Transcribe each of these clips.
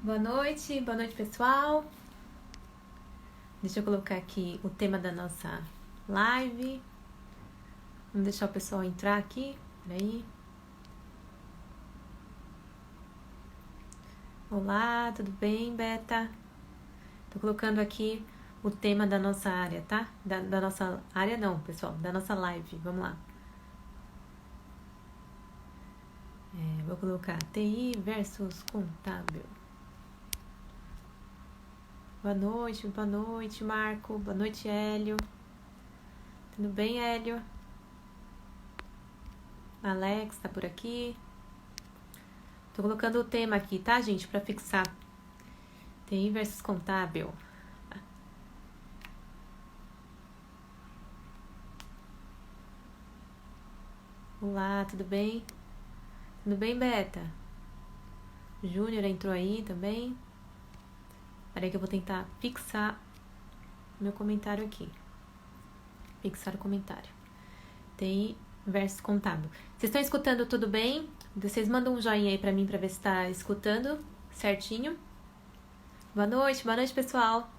Boa noite pessoal. Deixa eu colocar aqui o tema da nossa live. Vamos deixar o pessoal entrar aqui. Peraí. Olá, tudo bem, Beta? Tô colocando aqui o tema da nossa área, tá? Da nossa área não, pessoal, da nossa live. Vamos lá. Vou colocar TI versus contábil. Boa noite, Marco. Boa noite, Hélio. Tudo bem, Hélio? Alex tá por aqui. Tô colocando o tema aqui, tá, gente? Pra fixar. TI versus contábil. Olá, tudo bem? Tudo bem, Beta? Júnior entrou aí também. Peraí que eu vou tentar fixar meu comentário aqui. Fixar o comentário. TI versus contábil. Vocês estão escutando tudo bem? Vocês mandam um joinha aí pra mim pra ver se tá escutando certinho. Boa noite, pessoal.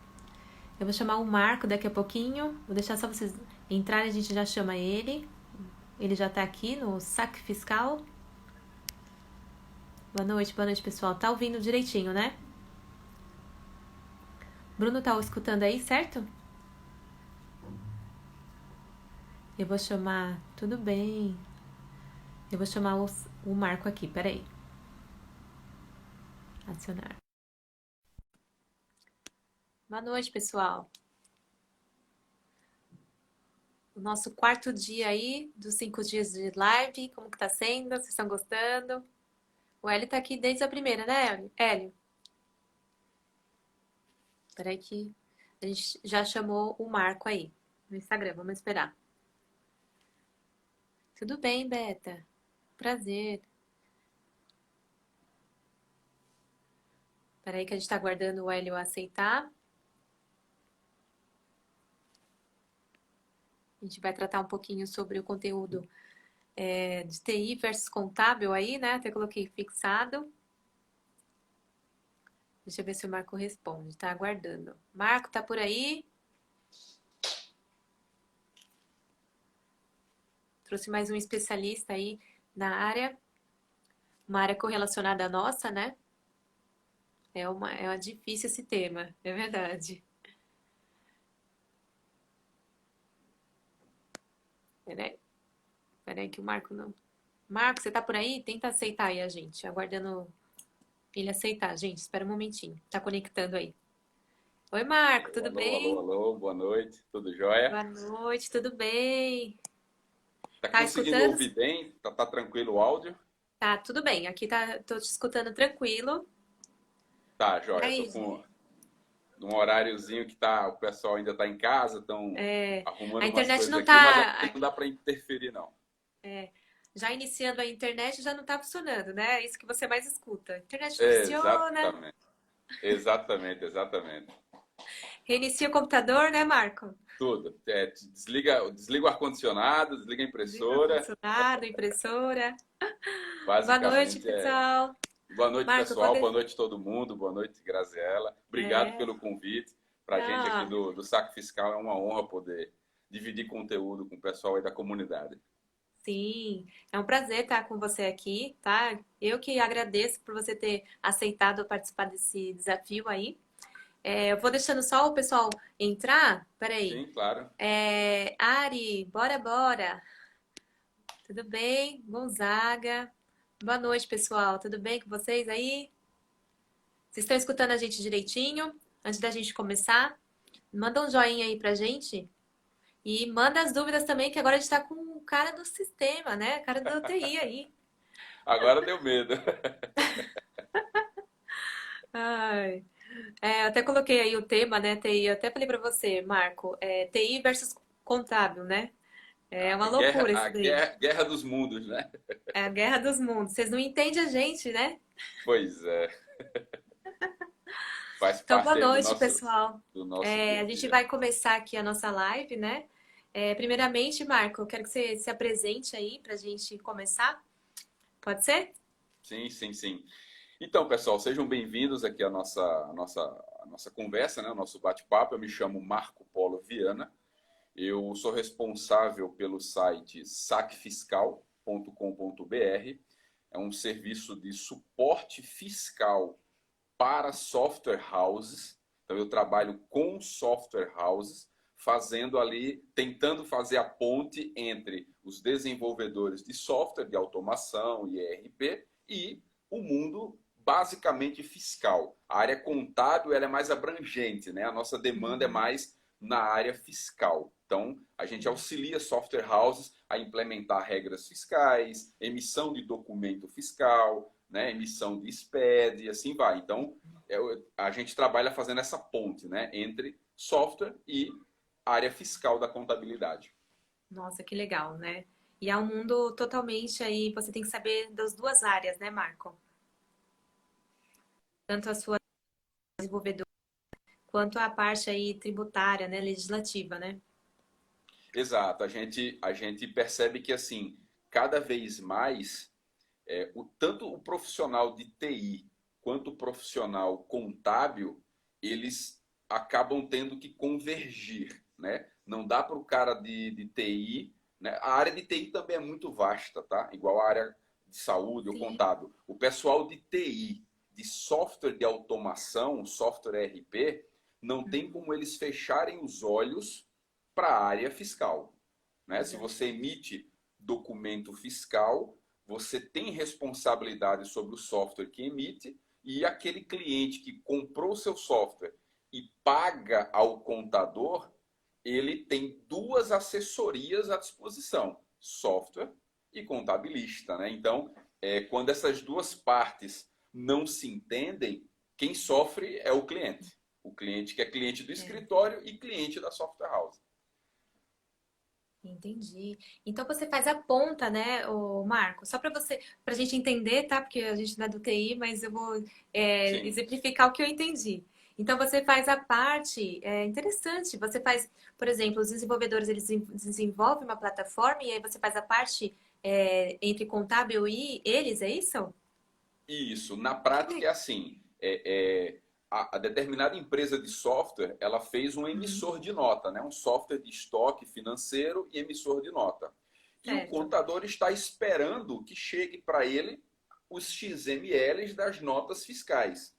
Eu vou chamar o Marco daqui a pouquinho. Vou deixar só vocês entrarem, a gente já chama ele. Ele já tá aqui no saque fiscal. Boa noite, pessoal. Tá ouvindo direitinho, né? Bruno tá escutando aí, certo? Eu vou chamar... Tudo bem. Eu vou chamar o Marco aqui, peraí. Acionar. Boa noite, pessoal. O nosso quarto dia aí, dos 5 dias de live. Como que tá sendo? Vocês estão gostando? O Hélio tá aqui desde a primeira, né, Hélio? Peraí que a gente já chamou o Marco aí no Instagram. Vamos esperar. Tudo bem, Beta? Prazer. Peraí que a gente tá aguardando o Hélio aceitar. A gente vai tratar um pouquinho sobre o conteúdo de TI versus contábil aí, né? Até coloquei fixado. Deixa eu ver se o Marco responde. Tá aguardando. Marco, tá por aí? Trouxe mais um especialista aí na área. Uma área correlacionada à nossa, né? É uma difícil esse tema, é verdade. Peraí, peraí que o Marco não... Marco, você tá por aí? Tenta aceitar aí a gente. Aguardando ele aceitar. Gente, espera um momentinho. Tá conectando aí. Oi, Marco, tudo Alô, alô, bem? alô, boa noite, tudo jóia? Boa noite, tudo bem? Tá Tá conseguindo escutando? ouvir bem? Tá tranquilo o áudio? Tá, tudo bem. Aqui tá, tô te escutando tranquilo. Tá, E jóia, tô aí, com num horáriozinho que o pessoal ainda tá em casa, estão a arrumando umas internet coisas não aqui, mas tá. aqui não dá para interferir, não. Já iniciando a internet já não tá funcionando, né? É isso que você mais escuta. A internet não funciona. Exatamente, exatamente. Reinicia o computador, né, Marco? Tudo. Desliga o ar-condicionado, desliga a Desliga o impressora, ar-condicionado, impressora. Boa noite, basicamente é. pessoal. Boa noite, Marco, pessoal. pode. Boa noite, todo mundo. Boa noite, Graziela. Obrigado É. pelo convite. Para a gente aqui Ah, do Saque Fiscal é uma honra poder dividir conteúdo com o pessoal aí da comunidade. sim. É um prazer estar com você aqui, tá? Eu que agradeço por você ter aceitado participar desse desafio aí. Eu vou deixando só o pessoal entrar. Peraí. Sim, claro. Ari, bora. Tudo bem? Gonzaga. Boa noite, pessoal. Tudo bem com vocês aí? Vocês estão escutando a gente direitinho? Antes da gente começar, manda um joinha aí pra gente. E manda as dúvidas também, que agora a gente tá com o cara do sistema, né? O cara da UTI aí. Agora deu medo. Ai. Eu até coloquei aí o tema, né, TI. Eu até falei pra você, Marco, TI versus contábil, né? É A uma guerra, loucura a isso daí. guerra, guerra dos mundos, né? É a guerra dos mundos. Vocês não entendem a gente, né? Pois é. Faz Então, boa parte aí do noite, nosso, pessoal. do nosso dia A a gente dia. vai começar aqui a nossa live, né? Primeiramente, Marco, eu quero que você se apresente aí para a gente começar. Pode ser? Sim. Então, pessoal, sejam bem-vindos aqui à nossa conversa, né? Ao nosso bate-papo. Eu me chamo Marco Polo Viana. Eu sou responsável pelo site sacfiscal.com.br. É um serviço de suporte fiscal para software houses. Então, eu trabalho com software houses, fazendo ali, tentando fazer a ponte entre os desenvolvedores de software, de automação e ERP, e o mundo basicamente fiscal. A área contábil ela é mais abrangente, né? A nossa demanda é mais na área fiscal. Então, a gente auxilia software houses a implementar regras fiscais, emissão de documento fiscal, né? Emissão de SPED e assim vai. Então, a gente trabalha fazendo essa ponte, né? Entre software e área fiscal da contabilidade. Nossa, que legal, né? E é um mundo totalmente aí, você tem que saber das duas áreas, né, Marco? Tanto a sua desenvolvedora quanto a parte aí tributária, né, legislativa, né? Exato. A gente percebe que, assim, cada vez mais, tanto o profissional de TI quanto o profissional contábil, eles acabam tendo que convergir, né? Não dá para o cara de TI, né? A área de TI também é muito vasta, tá? Igual a área de saúde ou Sim. contábil. O pessoal de TI, de software de automação, software ERP, não tem como eles fecharem os olhos para a área fiscal, né? Se você Exatamente. emite documento fiscal, você tem responsabilidade sobre o software que emite e aquele cliente que comprou o seu software e paga ao contador, ele tem duas assessorias à disposição, software e contabilista, né? Então, quando essas duas partes não se entendem, quem sofre é o cliente. O cliente que é cliente do É. escritório e cliente da software house. Entendi. Então você faz a ponta, né, o Marco? Só para você, para a gente entender, tá? Porque a gente não é do TI, mas eu vou Sim. exemplificar o que eu entendi. Então você faz a parte, interessante. Você faz, por exemplo, os desenvolvedores eles desenvolvem uma plataforma e aí você faz a parte entre contábil e eles, é isso? Isso, na Que prática é legal. assim, a determinada empresa de software, ela fez um Uhum. emissor de nota, né? Um software de estoque financeiro e emissor de nota. E o Certo. contador está esperando que chegue para ele os XMLs das notas fiscais.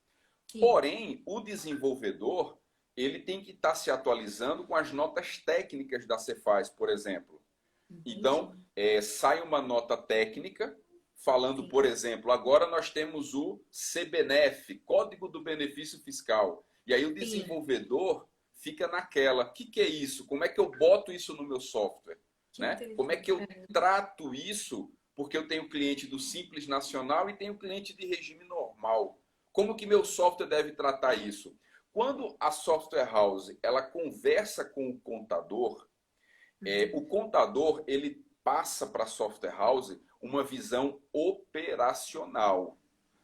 Sim. Porém, o desenvolvedor, ele tem que estar se atualizando com as notas técnicas da Cefaz, por exemplo. Entendi. Então, sai uma nota técnica falando, Sim. por exemplo, agora nós temos o CBNF, Código do Benefício Fiscal. E aí o Sim. desenvolvedor fica naquela, o que é isso? Como é que eu boto isso no meu software? Que Né? Como é que interessante. eu trato isso? Porque eu tenho cliente do Simples Nacional e tenho cliente de regime normal. Como que meu software deve tratar isso? Quando a software house ela conversa com o contador, o contador ele passa para a software house uma visão operacional.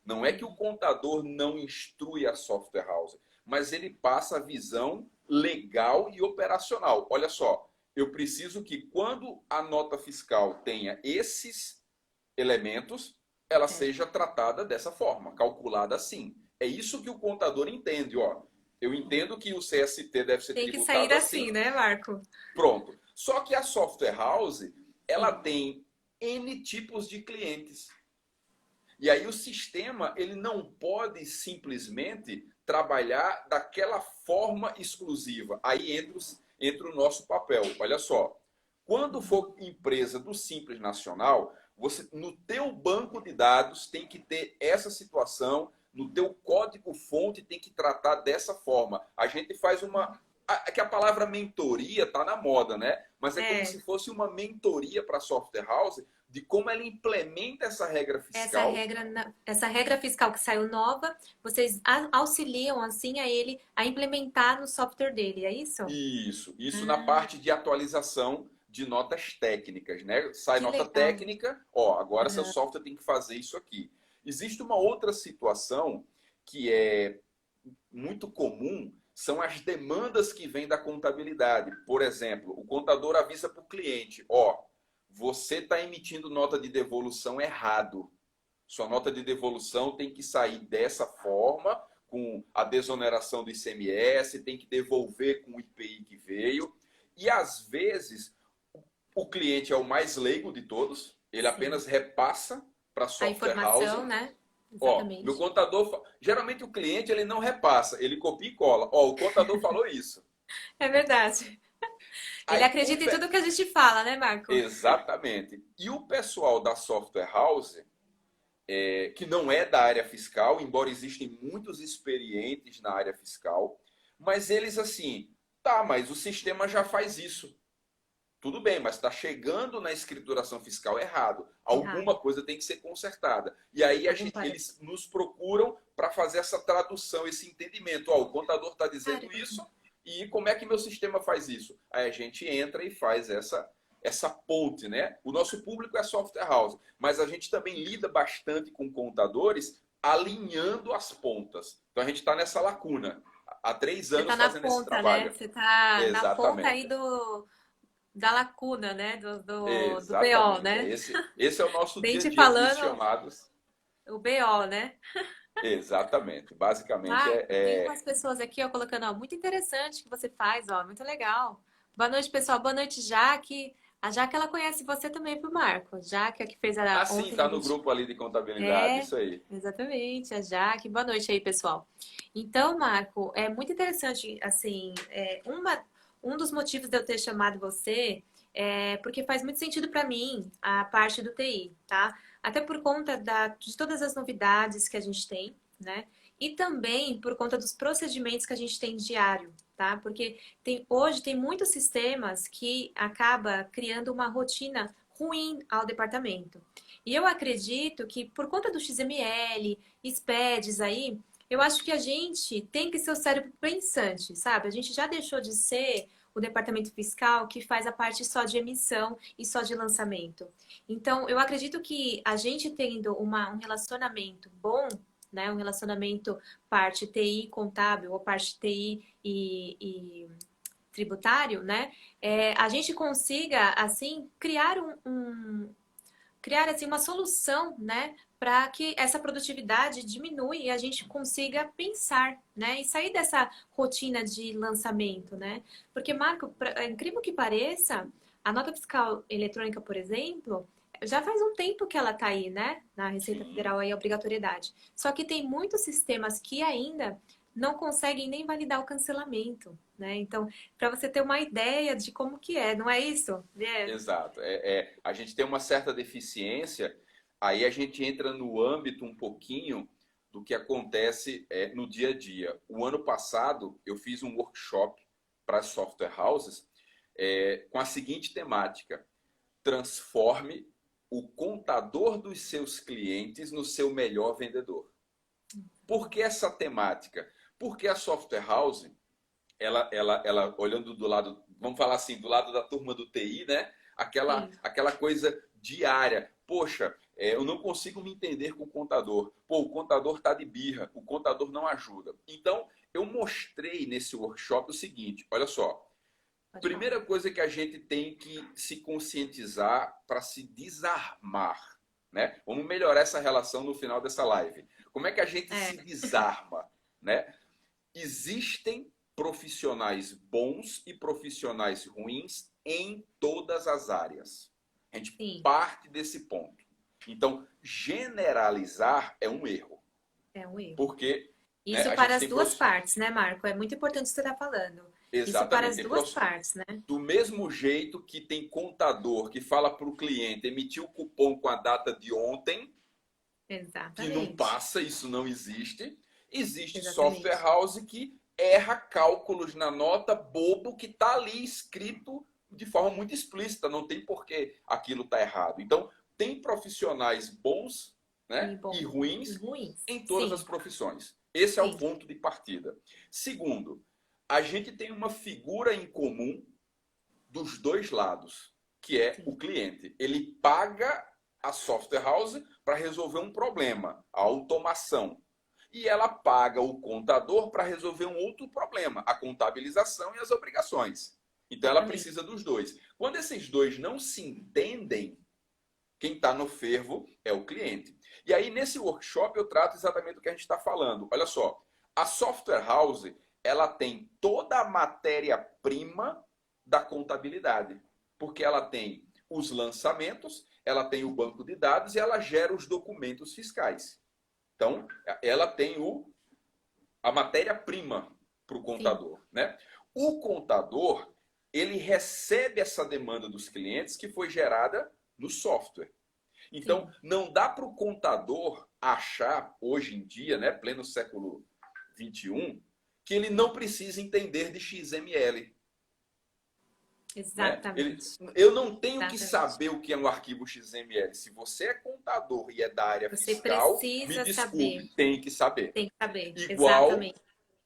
Não é que o contador não instrui a software house, mas ele passa a visão legal e operacional. Olha só, eu preciso que quando a nota fiscal tenha esses elementos, ela Certo. seja tratada dessa forma, calculada assim. É isso que o contador entende, ó. Eu entendo que o CST deve ser Tem que sair tributado assim, assim. né, Marco? Pronto. Só que a software house, ela Sim. tem N tipos de clientes. E aí o sistema, ele não pode simplesmente trabalhar daquela forma exclusiva. Aí entra o nosso papel. Olha só. Quando for empresa do Simples Nacional, você no teu banco de dados tem que ter essa situação, no teu código fonte tem que tratar dessa forma. A gente faz que a palavra mentoria está na moda, né? Mas é como É, se fosse uma mentoria para a software house de como ela implementa essa regra fiscal. essa regra fiscal que saiu nova, vocês auxiliam assim a ele a implementar no software dele, é isso? Isso na Ah, parte de atualização de notas técnicas, né? Sai que nota legal. técnica, ó, agora seu Aham. software tem que fazer isso aqui. Existe uma outra situação que é muito comum, são as demandas que vêm da contabilidade. Por exemplo, o contador avisa para o cliente, ó, você está emitindo nota de devolução errado. Sua nota de devolução tem que sair dessa forma, com a desoneração do ICMS, tem que devolver com o IPI que veio. E, às vezes, o cliente é o mais leigo de todos, ele Sim. apenas repassa para a A software house. informação, né? Ó, Exatamente. meu contador... Geralmente o cliente ele não repassa, ele copia e cola. Ó, o contador falou isso. É verdade. Ele Aí, acredita em tudo que a gente fala, né, Marco? exatamente. E o pessoal da software house, que não é da área fiscal, embora existem muitos experientes na área fiscal, mas eles assim, tá, mas o sistema já faz isso. Tudo bem, mas está chegando na escrituração fiscal errado. Alguma Errado. coisa tem que ser consertada. E aí Algum parâmetro. eles nos procuram para fazer essa tradução, esse entendimento. Ó, o contador está dizendo Caramba. isso e como é que meu sistema faz isso? Aí a gente entra e faz essa ponte, né? O nosso público é software house, mas a gente também lida bastante com contadores alinhando as pontas. Então a gente está nessa lacuna. Há 3 Você anos tá na fazendo esse ponta, né? trabalho. Você tá na ponta aí Exatamente. da lacuna, né? Do BO, Exatamente. né? Esse é o nosso Bem dia a te dia aqui, os falando, chamados. o BO, né? Exatamente. Basicamente Marco, tem umas pessoas aqui, ó, colocando, ó, muito interessante que você faz, ó, muito legal. Boa noite, pessoal. Boa noite, Jaque. A Jaque, ela conhece você também pro Marco. Jaque, a que fez Ah, sim, ontem tá a no gente... grupo ali de contabilidade, É, isso aí. exatamente, a Jaque. Boa noite aí, pessoal. Então, Marco, é muito interessante, assim, um dos motivos de eu ter chamado você é porque faz muito sentido para mim a parte do TI, tá? Até por conta de todas as novidades que a gente tem, né? E também por conta dos procedimentos que a gente tem diário, tá? Porque hoje tem muitos sistemas que acaba criando uma rotina ruim ao departamento. E eu acredito que por conta do XML, SPEDs aí, eu acho que a gente tem que ser o cérebro pensante, sabe? A gente já deixou de ser o departamento fiscal que faz a parte só de emissão e só de lançamento. Então, eu acredito que a gente tendo um relacionamento bom, né? Um relacionamento parte TI contábil ou parte TI e tributário, né? A gente consiga, assim, criar assim uma solução, né, para que essa produtividade diminua e a gente consiga pensar, né, e sair dessa rotina de lançamento, né? Porque Marco, é incrível que pareça, a nota fiscal eletrônica, por exemplo, já faz um tempo que ela está aí, né, na Receita Sim. Federal aí a obrigatoriedade. Só que tem muitos sistemas que ainda não conseguem nem validar o cancelamento, né? Então, para você ter uma ideia de como que é, não é isso? Exato. A gente tem uma certa deficiência, aí a gente entra no âmbito um pouquinho do que acontece no dia a dia. O ano passado, eu fiz um workshop para as software houses com a seguinte temática: transforme o contador dos seus clientes no seu melhor vendedor. Por que essa temática? Porque a software house, ela olhando do lado, vamos falar assim, do lado da turma do TI, né? Sim, Aquela coisa diária. Poxa, eu não consigo me entender com o contador. Pô, o contador tá de birra, o contador não ajuda. Então, eu mostrei nesse workshop o seguinte, olha só. pode falar. Primeira coisa que a gente tem que se conscientizar para se desarmar, né? Vamos melhorar essa relação no final dessa live. Como é que a gente se desarma, né? Existem profissionais bons e profissionais ruins em todas as áreas. A gente Sim. parte desse ponto. Então, generalizar é um erro. É um erro. Porque Isso a para gente as tem duas partes, né, Marco? É muito importante o que você está falando. Isso para exatamente, as duas partes, né? do mesmo jeito que tem contador que fala para o cliente emitir o cupom com a data de ontem, que não Exatamente. passa, isso não existe. Existe software Exatamente. house que erra cálculos na nota bobo que está ali escrito de forma muito explícita, não tem por que aquilo está errado. Então, tem profissionais bons, E né, e bom. E ruins ruins? em todas as Sim, profissões. Esse é o sim, ponto de partida. Segundo, a gente tem uma figura em comum dos dois lados, que é sim. o cliente. Ele paga a software house para resolver um problema, a automação. E ela paga o contador para resolver um outro problema, a contabilização e as obrigações. Então ela Exatamente. precisa dos dois. Quando esses dois não se entendem, quem está no fervo é o cliente. E aí, nesse workshop, eu trato exatamente o que a gente está falando. Olha só, a software house, ela tem toda a matéria-prima da contabilidade. Porque ela tem os lançamentos, ela tem o banco de dados e ela gera os documentos fiscais. Então, ela tem a matéria-prima para o contador, né? O contador, ele recebe essa demanda dos clientes que foi gerada no software. Então, não dá para o contador achar, hoje em dia, né, pleno século XXI, que ele não precisa entender de XML. Exatamente. Né? Eu não tenho que Exatamente. saber o que é um arquivo XML. Se você é contador e é da área Você fiscal, me precisa desculpe, saber. tem que saber. Tem que saber. Igual Exatamente.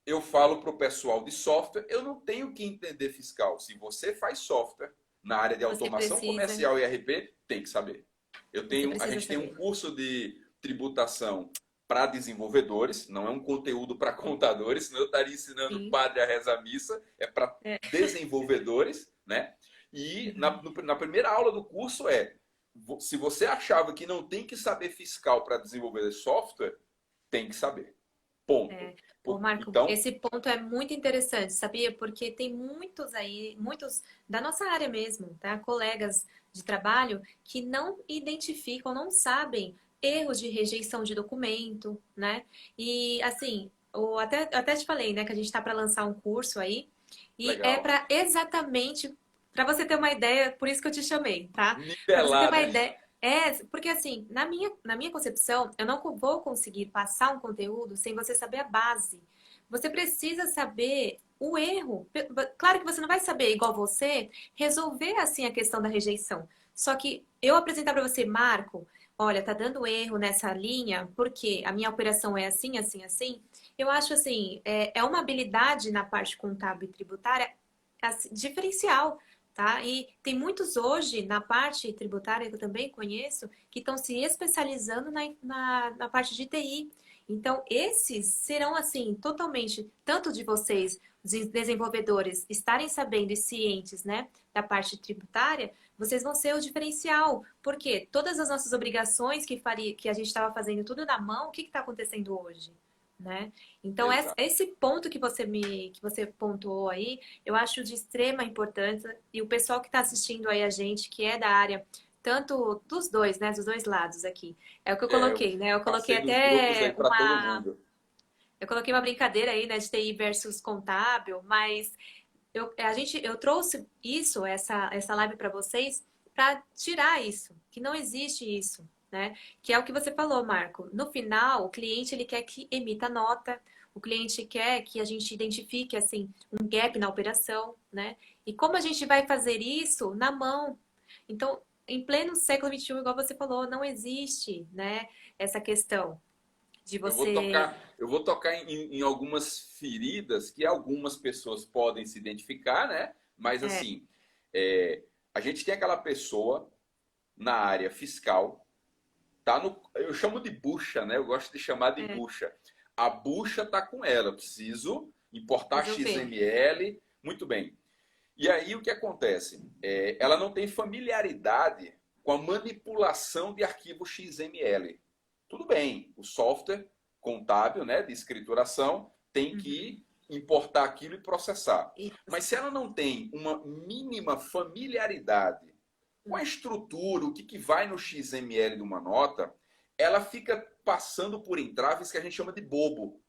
eu falo para o pessoal de software, eu não tenho que entender fiscal. Se você faz software na área de Você automação precisa. comercial e ERP, tem que saber. Você A precisa gente tem um saber. curso de tributação para desenvolvedores, não é um conteúdo para contadores, senão eu estaria ensinando o Sim. padre a rezar a missa, é para desenvolvedores, né? E na primeira aula do curso se você achava que não tem que saber fiscal para desenvolver software, tem que saber. Ponto. Ô, Marco, Então, esse ponto é muito interessante, sabia? Porque tem muitos aí, muitos da nossa área mesmo, tá? Colegas de trabalho que não identificam, não sabem erros de rejeição de documento, né? E assim, até te falei, né, que a gente está para lançar um curso aí, e é legal. para exatamente para você ter uma ideia, por isso que eu te chamei, tá? Para você ter Nivelar, uma né? ideia. Porque assim, na minha concepção, eu não vou conseguir passar um conteúdo sem você saber a base. Você precisa saber o erro. Claro que você não vai saber, igual você, resolver assim a questão da rejeição. Só que eu apresentar para você, Marco, olha, tá dando erro nessa linha, porque a minha operação é assim, assim, assim. Eu acho assim, é uma habilidade na parte contábil e tributária assim, diferencial. Tá? E tem muitos hoje na parte tributária que eu também conheço que estão se especializando na parte de TI. Então, esses serão assim, totalmente, tanto de vocês, os desenvolvedores, estarem sabendo e cientes, né, da parte tributária, vocês vão ser o diferencial. Porque todas as nossas obrigações que a gente estava fazendo tudo na mão, o que está acontecendo hoje? Né? Então, Exato. esse ponto que você pontuou aí, eu acho de extrema importância. E o pessoal que está assistindo aí a gente, que é da área, tanto dos dois, né? Dos dois lados aqui. É o que eu Eu coloquei, né? Eu coloquei passei nos grupos aí até para todo uma. mundo. Eu coloquei uma brincadeira aí, né, de TI versus contábil, mas eu trouxe isso, essa live para vocês, para tirar isso, que não existe isso, né? Que é o que você falou, Marco. No final, o cliente ele quer que emita nota, o cliente quer que a gente identifique assim um gap na operação, né? E como a gente vai fazer isso na mão? Então, em pleno século XXI, igual você falou, não existe, né, essa questão de você. Eu vou tocar em algumas feridas que algumas pessoas podem se identificar, né? Mas É, assim, é, a gente tem aquela pessoa na área fiscal, eu chamo de bucha, né? Eu gosto de chamar de é, bucha. A bucha tá com ela, eu preciso importar resolver. XML, muito bem. E aí o que acontece? Ela não tem familiaridade com a manipulação de arquivo XML. Tudo bem, o software contábil, né, de escrituração, tem Uhum. que importar aquilo e processar. E Mas se ela não tem uma mínima familiaridade com a estrutura, o que vai no XML de uma nota, ela fica passando por entraves que a gente chama de bobo.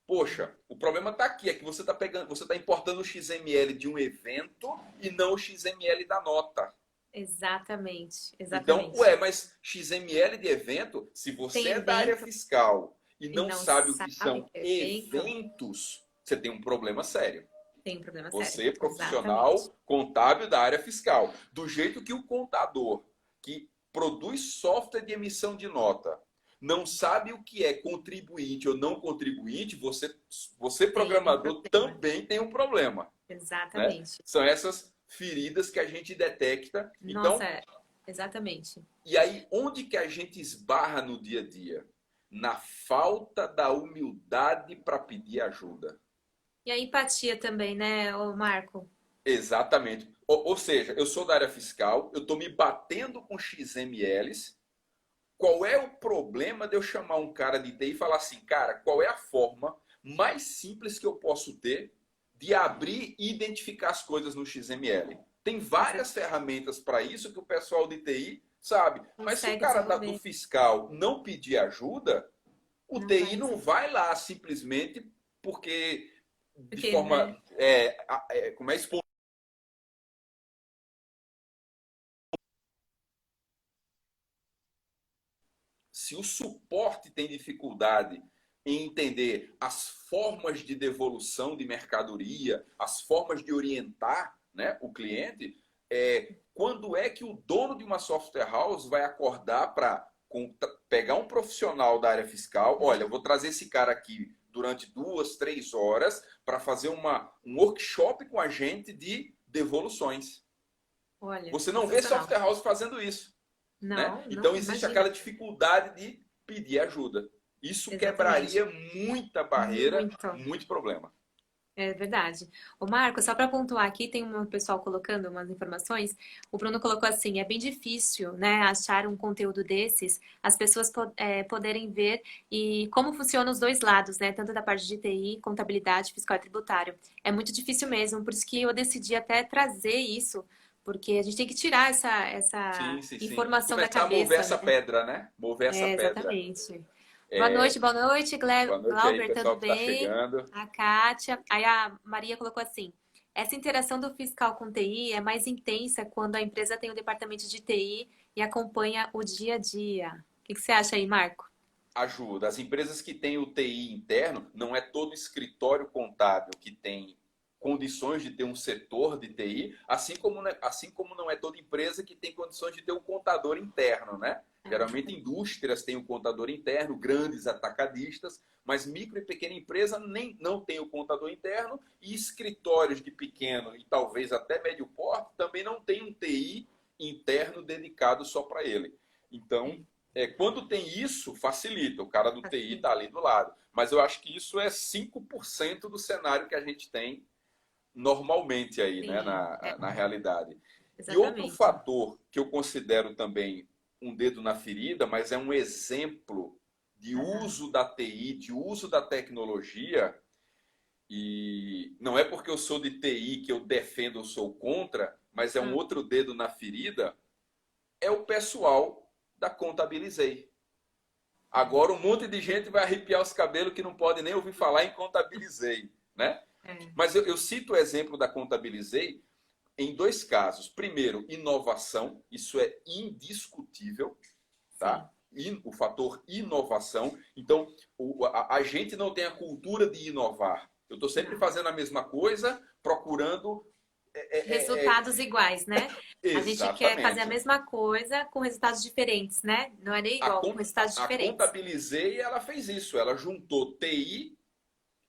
Poxa, o problema está aqui, é que você está pegando, você está importando o XML de um evento e não o XML da nota. exatamente, Então, exatamente. mas XML de evento, se Tem você é da área evento fiscal e e não não sabe o que sabe são que é evento, eventos, você tem um problema sério. tem um problema sério. Você, Exatamente. profissional contábil da área fiscal. Do jeito que o contador que produz software de emissão de nota não sabe o que é contribuinte ou não contribuinte, você Tem um programador, problema. também tem um problema. Né? Exatamente. São essas feridas que a gente detecta. Nossa, Então, exatamente. e aí, onde que a gente esbarra no dia a dia? Na falta da humildade para pedir ajuda. E a empatia também, né, ô Marco? Exatamente. Ou seja, eu sou da área fiscal, eu estou me batendo com XMLs, qual é o problema de eu chamar um cara de TI e falar assim, cara, qual é a forma mais simples que eu posso ter de abrir e identificar as coisas no XML? Tem várias ferramentas para isso que o pessoal de TI sabe. Mas se o Consegue cara do desenvolver. fiscal não pedir ajuda, o Não TI vai não ser. vai lá simplesmente porque de Porque, né? forma como é se o suporte tem dificuldade em entender as formas de devolução de mercadoria, as formas de orientar, né, o cliente, quando é que o dono de uma software house vai acordar para pegar um profissional da área fiscal? Olha, eu vou trazer esse cara aqui durante 2, 3 horas para fazer um workshop com a gente de devoluções. Olha, Você não vê sensacional. software house fazendo isso, né? Não, Então não, existe imagina. aquela dificuldade de pedir ajuda. Isso Exatamente. quebraria muita barreira, Muito. muito problema. É verdade. O Marco, só para pontuar aqui, tem um pessoal colocando umas informações. O Bruno colocou assim: é bem difícil, né, achar um conteúdo desses, as pessoas poderem ver e como funcionam os dois lados, né, tanto da parte de TI, contabilidade, fiscal e tributário. É muito difícil mesmo, por isso que eu decidi até trazer isso, porque a gente tem que tirar essa Sim, sim, sim. informação da Começar a mover cabeça, essa né? pedra, né? Mover essa É, pedra. exatamente. Boa noite, Boa noite aí, Glauber, tudo pessoal que está bem? chegando. A Kátia. Aí a Maria colocou assim: essa interação do fiscal com TI é mais intensa quando a empresa tem um departamento de TI e acompanha o dia a dia. O que você acha aí, Marco? Ajuda. As empresas que têm o TI interno, não é todo escritório contábil que tem condições de ter um setor de TI, assim como não é toda empresa que tem condições de ter um contador interno, né? Geralmente indústrias têm um contador interno, grandes atacadistas, mas micro e pequena empresa nem não tem o contador interno e escritórios de pequeno e talvez até médio porte também não tem um TI interno dedicado só para ele. Então, É, quando tem isso, facilita. O cara do TI assim, está ali do lado. Mas eu acho que isso é 5% do cenário que a gente tem normalmente aí, né, sim, na realidade. E outro exatamente. fator que eu considero também um dedo na ferida, mas é um exemplo de Aham. uso da TI, de uso da tecnologia, e não é porque eu sou de TI que eu defendo ou sou contra, mas é um Hum. outro dedo na ferida, é o pessoal da Contabilizei. É, Agora um monte de gente vai arrepiar os cabelos que não pode nem ouvir falar em Contabilizei, né? é, Mas eu cito o exemplo da Contabilizei em dois casos. Primeiro, inovação, isso é indiscutível, sim. tá? O fator inovação. Então, a gente não tem a cultura de inovar. Eu estou sempre Não. fazendo a mesma coisa, procurando. Resultados iguais, né? A gente quer fazer a Exatamente. mesma coisa com resultados diferentes, né? Não é nem A, igual, com resultados a diferentes. Contabilizei, ela fez isso. Ela juntou TI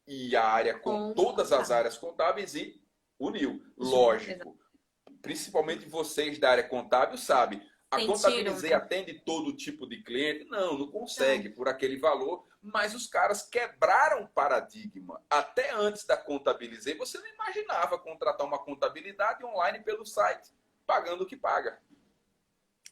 e a área com Com todas as contábil. áreas contábeis e uniu. Júnior, Lógico, principalmente vocês da área contábil sabem, a sentiram, Contabilizei né? atende todo tipo de cliente? Não, não Não, consegue por aquele valor, mas os caras quebraram o paradigma. Até antes da Contabilizei, você não imaginava contratar uma contabilidade online pelo site, pagando o que paga.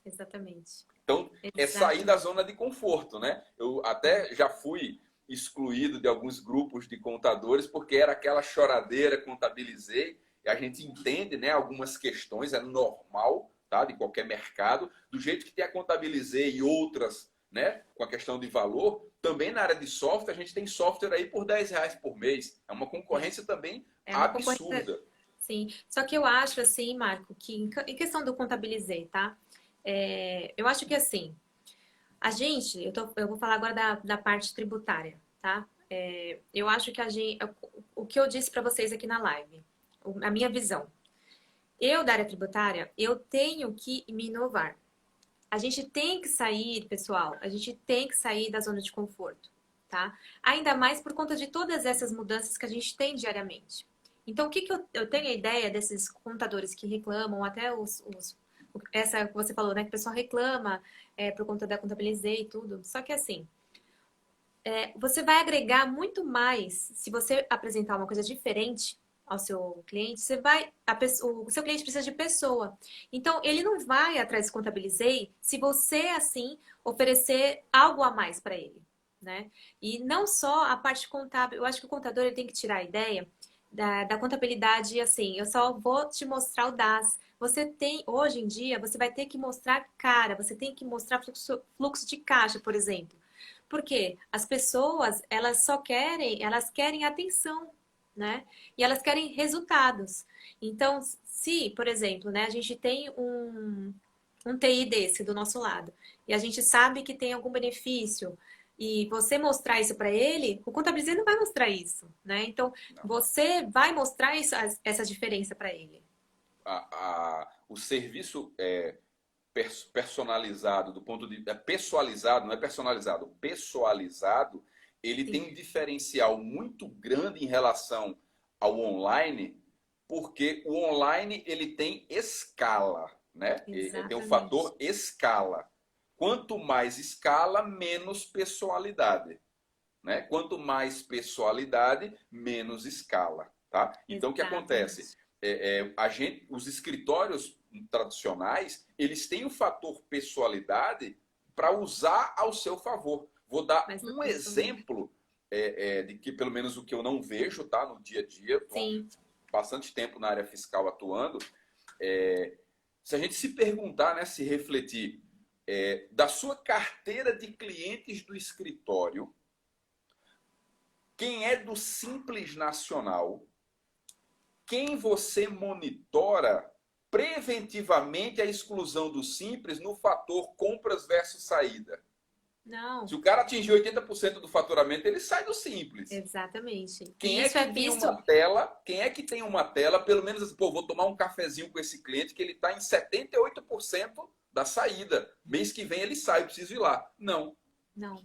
exatamente. Então, é sair da Exatamente. zona de conforto, né? Eu É, até já fui excluído de alguns grupos de contadores porque era aquela choradeira, contabilizei, e a gente entende, né, algumas questões, é normal, tá, de qualquer mercado, do jeito que tem a contabilizei e outras, né, com a questão de valor, também na área de software, a gente tem software aí por R$ 10 por mês. É uma sim. concorrência também É uma concorrência. absurda. Sim. Só que eu acho, assim, Marco, que em questão do contabilizei, tá? Eu acho que, assim, a gente, eu vou falar agora da parte tributária, tá? Eu acho que a gente, o que eu disse para vocês aqui na live, a minha visão. Eu, da área tributária, eu tenho que me inovar. A gente tem que sair, pessoal, a gente tem que sair da zona de conforto, tá? Ainda mais por conta de todas essas mudanças que a gente tem diariamente. Então, o que que eu tenho a ideia desses contadores que reclamam, até essa que você falou, né, que o pessoal reclama por conta da contabilizei e tudo. Só que assim, você vai agregar muito mais se você apresentar uma coisa diferente. ao seu cliente, o seu cliente precisa de pessoa. Então, ele não vai atrás de Contabilizei se você, assim, oferecer algo a mais para ele, né? E não só a parte contábil, eu acho que o contador ele tem que tirar a ideia da contabilidade, assim, eu só vou te mostrar o DAS. Você tem, hoje em dia, você vai ter que mostrar cara, você tem que mostrar fluxo de caixa, por exemplo. Porque as pessoas, elas querem atenção, né? E elas querem resultados. Então, se, por exemplo, né, a gente tem um TI desse do nosso lado, e a gente sabe que tem algum benefício, e você mostrar isso para ele, o contabilizador não vai mostrar isso, né? Então, Não. você vai mostrar isso, essa diferença para ele. O serviço personalizado, do ponto de pessoalizado, não é personalizado, pessoalizado, ele Sim, tem um diferencial muito grande em relação ao online, porque o online ele tem escala, né? Tem o exatamente. fator escala. Quanto mais escala, menos pessoalidade, né? Quanto mais pessoalidade, menos escala, tá? Então, o que acontece? Exatamente. Os escritórios tradicionais, eles têm o fator pessoalidade para usar ao seu favor. Vou dar Mas não um usam, né? exemplo de que, pelo menos, o que eu não vejo, tá? No dia a dia, estou Sim, bastante tempo na área fiscal atuando. Se a gente se perguntar, né, se refletir, da sua carteira de clientes do escritório, quem é do Simples Nacional, quem você monitora preventivamente a exclusão do Simples no fator compras versus saída. Se não, o cara atingir 80% do faturamento, ele sai do Simples. exatamente. Quem E é isso que é tem visto. uma tela, quem é que tem uma tela, pelo menos assim, pô, vou tomar um cafezinho com esse cliente que ele está em 78% da saída. Mês que vem ele sai, eu preciso ir lá. Não. Não.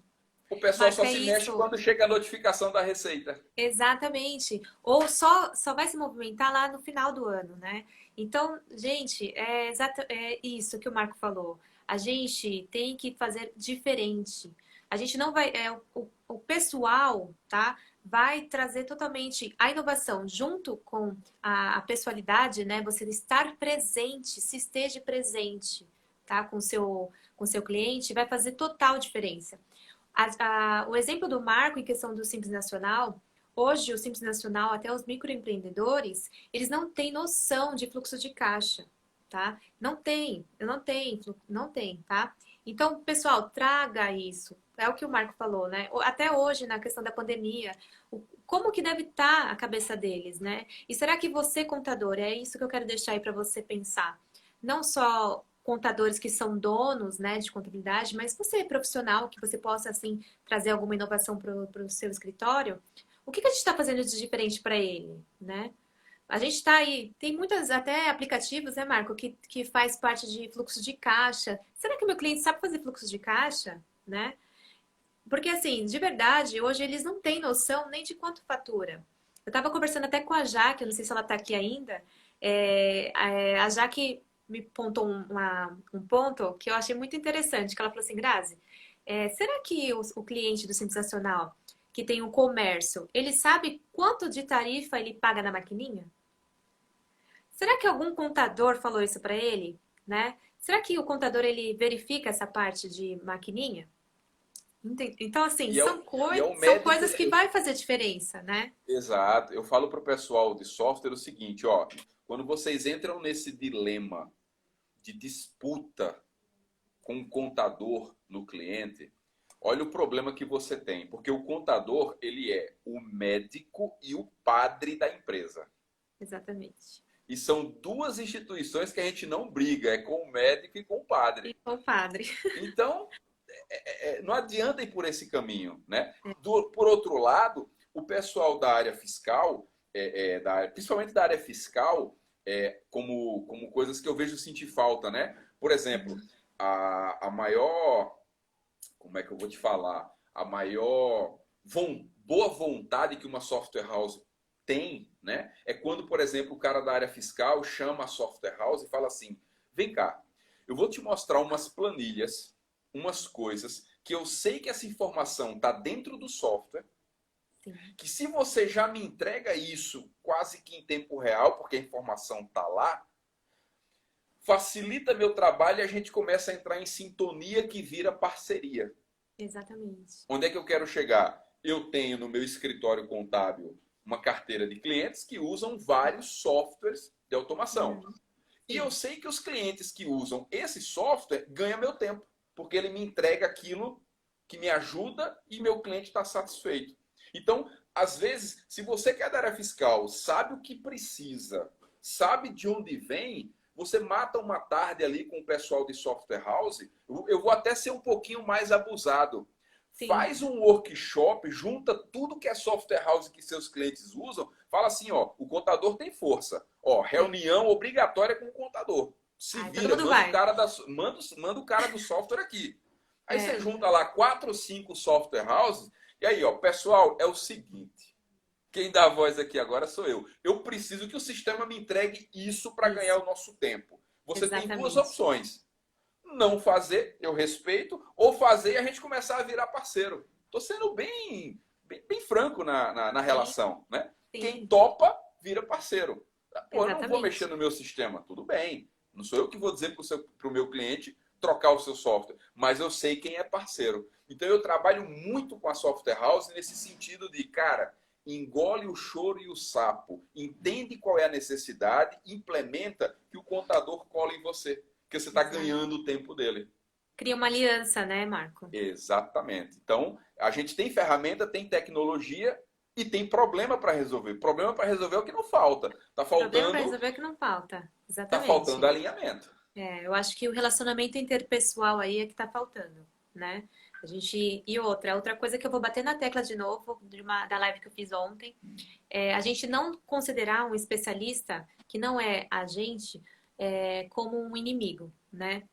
O pessoal Marco, só é se mexe isso. quando chega a notificação da receita. Exatamente. Ou só vai se movimentar lá no final do ano, né? Então, gente, é isso que o Marco falou. A gente tem que fazer diferente. A gente não vai. O pessoal, tá? Vai trazer totalmente a inovação junto com a pessoalidade, né? Você estar presente, se esteja presente, tá? Com seu cliente, vai fazer total diferença. O exemplo do Marco em questão do Simples Nacional, hoje o Simples Nacional, até os microempreendedores, eles não têm noção de fluxo de caixa, tá? Não tem, tá? Então, pessoal, traga isso. É o que o Marco falou, né? Até hoje, na questão da pandemia, como que deve estar a cabeça deles, né? E será que você, contador, é isso que eu quero deixar aí para você pensar. Não só contadores que são donos, né, de contabilidade, mas você é profissional, que você possa, assim, trazer alguma inovação para o seu escritório, o que a gente está fazendo de diferente para ele, né? A gente está aí, tem muitos até aplicativos, né, Marco, que faz parte de fluxo de caixa. Será que meu cliente sabe fazer fluxo de caixa, né? Porque, assim, de verdade, hoje eles não têm noção nem de quanto fatura. Eu estava conversando até com a Jaque, eu não sei se ela está aqui ainda. A Jaque me pontou um ponto que eu achei muito interessante, que ela falou assim, Grazi, será que o cliente do Simples Nacional, que tem um comércio, ele sabe quanto de tarifa ele paga na maquininha? Será que algum contador falou isso para ele, né? Será que o contador ele verifica essa parte de maquininha? Então, assim, E é o são médico. coisas que vai fazer diferença, né? Exato. Eu falo para o pessoal de software o seguinte, ó, quando vocês entram nesse dilema de disputa com o contador no cliente, olha o problema que você tem, porque o contador, ele é o médico e o padre da empresa. Exatamente. E são duas instituições que a gente não briga, é com o médico e com o E padre. o padre. Então, não adianta ir por esse caminho, né? Por outro lado, o pessoal da área fiscal, principalmente da área fiscal, como coisas que eu vejo sentir falta, né? Por exemplo, Uhum. a maior, como é que eu vou te falar? A maior boa vontade que uma software house tem, né? É quando, por exemplo, o cara da área fiscal chama a software house e fala assim: vem cá, eu vou te mostrar umas planilhas, umas coisas que eu sei que essa informação está dentro do software, sim, Que se você já me entrega isso quase que em tempo real, porque a informação está lá, facilita meu trabalho e a gente começa a entrar em sintonia que vira parceria. exatamente. Onde é que eu quero chegar? Eu tenho no meu escritório contábil uma carteira de clientes que usam vários softwares de automação. Uhum, E eu sim, sei que os clientes que usam esse software ganham meu tempo, porque ele me entrega aquilo que me ajuda e meu cliente está satisfeito. Então, às vezes, se você que é da área fiscal sabe o que precisa, sabe de onde vem, você mata uma tarde ali com o pessoal de software house. Eu vou até ser um pouquinho mais abusado. sim. Faz um workshop, junta tudo que é software house que seus clientes usam, fala assim, ó, o contador tem força. Ó, Tem. reunião obrigatória com o contador. Se Aí todo vira, mundo vai. manda o cara do software aqui. Aí você É, junta lá 4 ou 5 software houses, e aí, ó, pessoal, é o seguinte. Quem dá a voz aqui agora sou eu. Eu preciso que o sistema me entregue isso para ganhar isso, o nosso tempo. Você tem duas exatamente. opções: não fazer, eu respeito, ou fazer e a gente começar a virar parceiro. Estou sendo bem franco na Sim, relação, né? Quem sim, topa, vira parceiro. Pô, eu não vou mexer exatamente. no meu sistema. Tudo bem. Não sou eu que vou dizer para o meu cliente trocar o seu software, mas eu sei quem é parceiro. Então eu trabalho muito com a software house nesse sentido de, cara, engole o choro e o sapo, entende qual é a necessidade, implementa que o contador cola em você, porque você está Exato. ganhando o tempo dele. Cria uma aliança, né, Marco? Exatamente. Então, a gente tem ferramenta, tem tecnologia e tem problema para resolver. Problema para resolver é o que não falta. Problema para resolver é que não falta. Tá faltando Exatamente. alinhamento. É, eu acho que o relacionamento interpessoal aí é que tá faltando, né? A gente. E outra coisa que eu vou bater na tecla de novo, da live que eu fiz ontem, é a gente não considerar um especialista que não é a gente como um inimigo, né?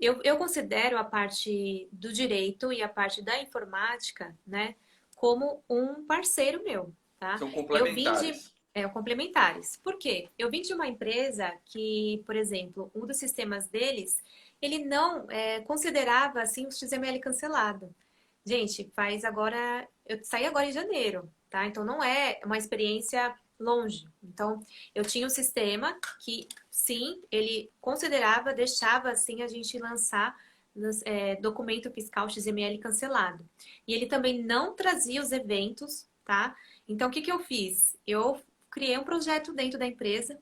Eu considero a parte do direito e a parte da informática, né, como um parceiro meu, tá? São Eu vim de complementares. complementares. Por quê? Eu vim de uma empresa que, por exemplo, um dos sistemas deles, ele não considerava assim o XML cancelado. Gente, faz agora, eu saí agora em janeiro, tá? Então não é uma experiência longe. Então, eu tinha um sistema que, sim, ele considerava, deixava assim a gente lançar documento fiscal XML cancelado. E ele também não trazia os eventos, tá? Então, o que que eu fiz? Eu criei um projeto dentro da empresa,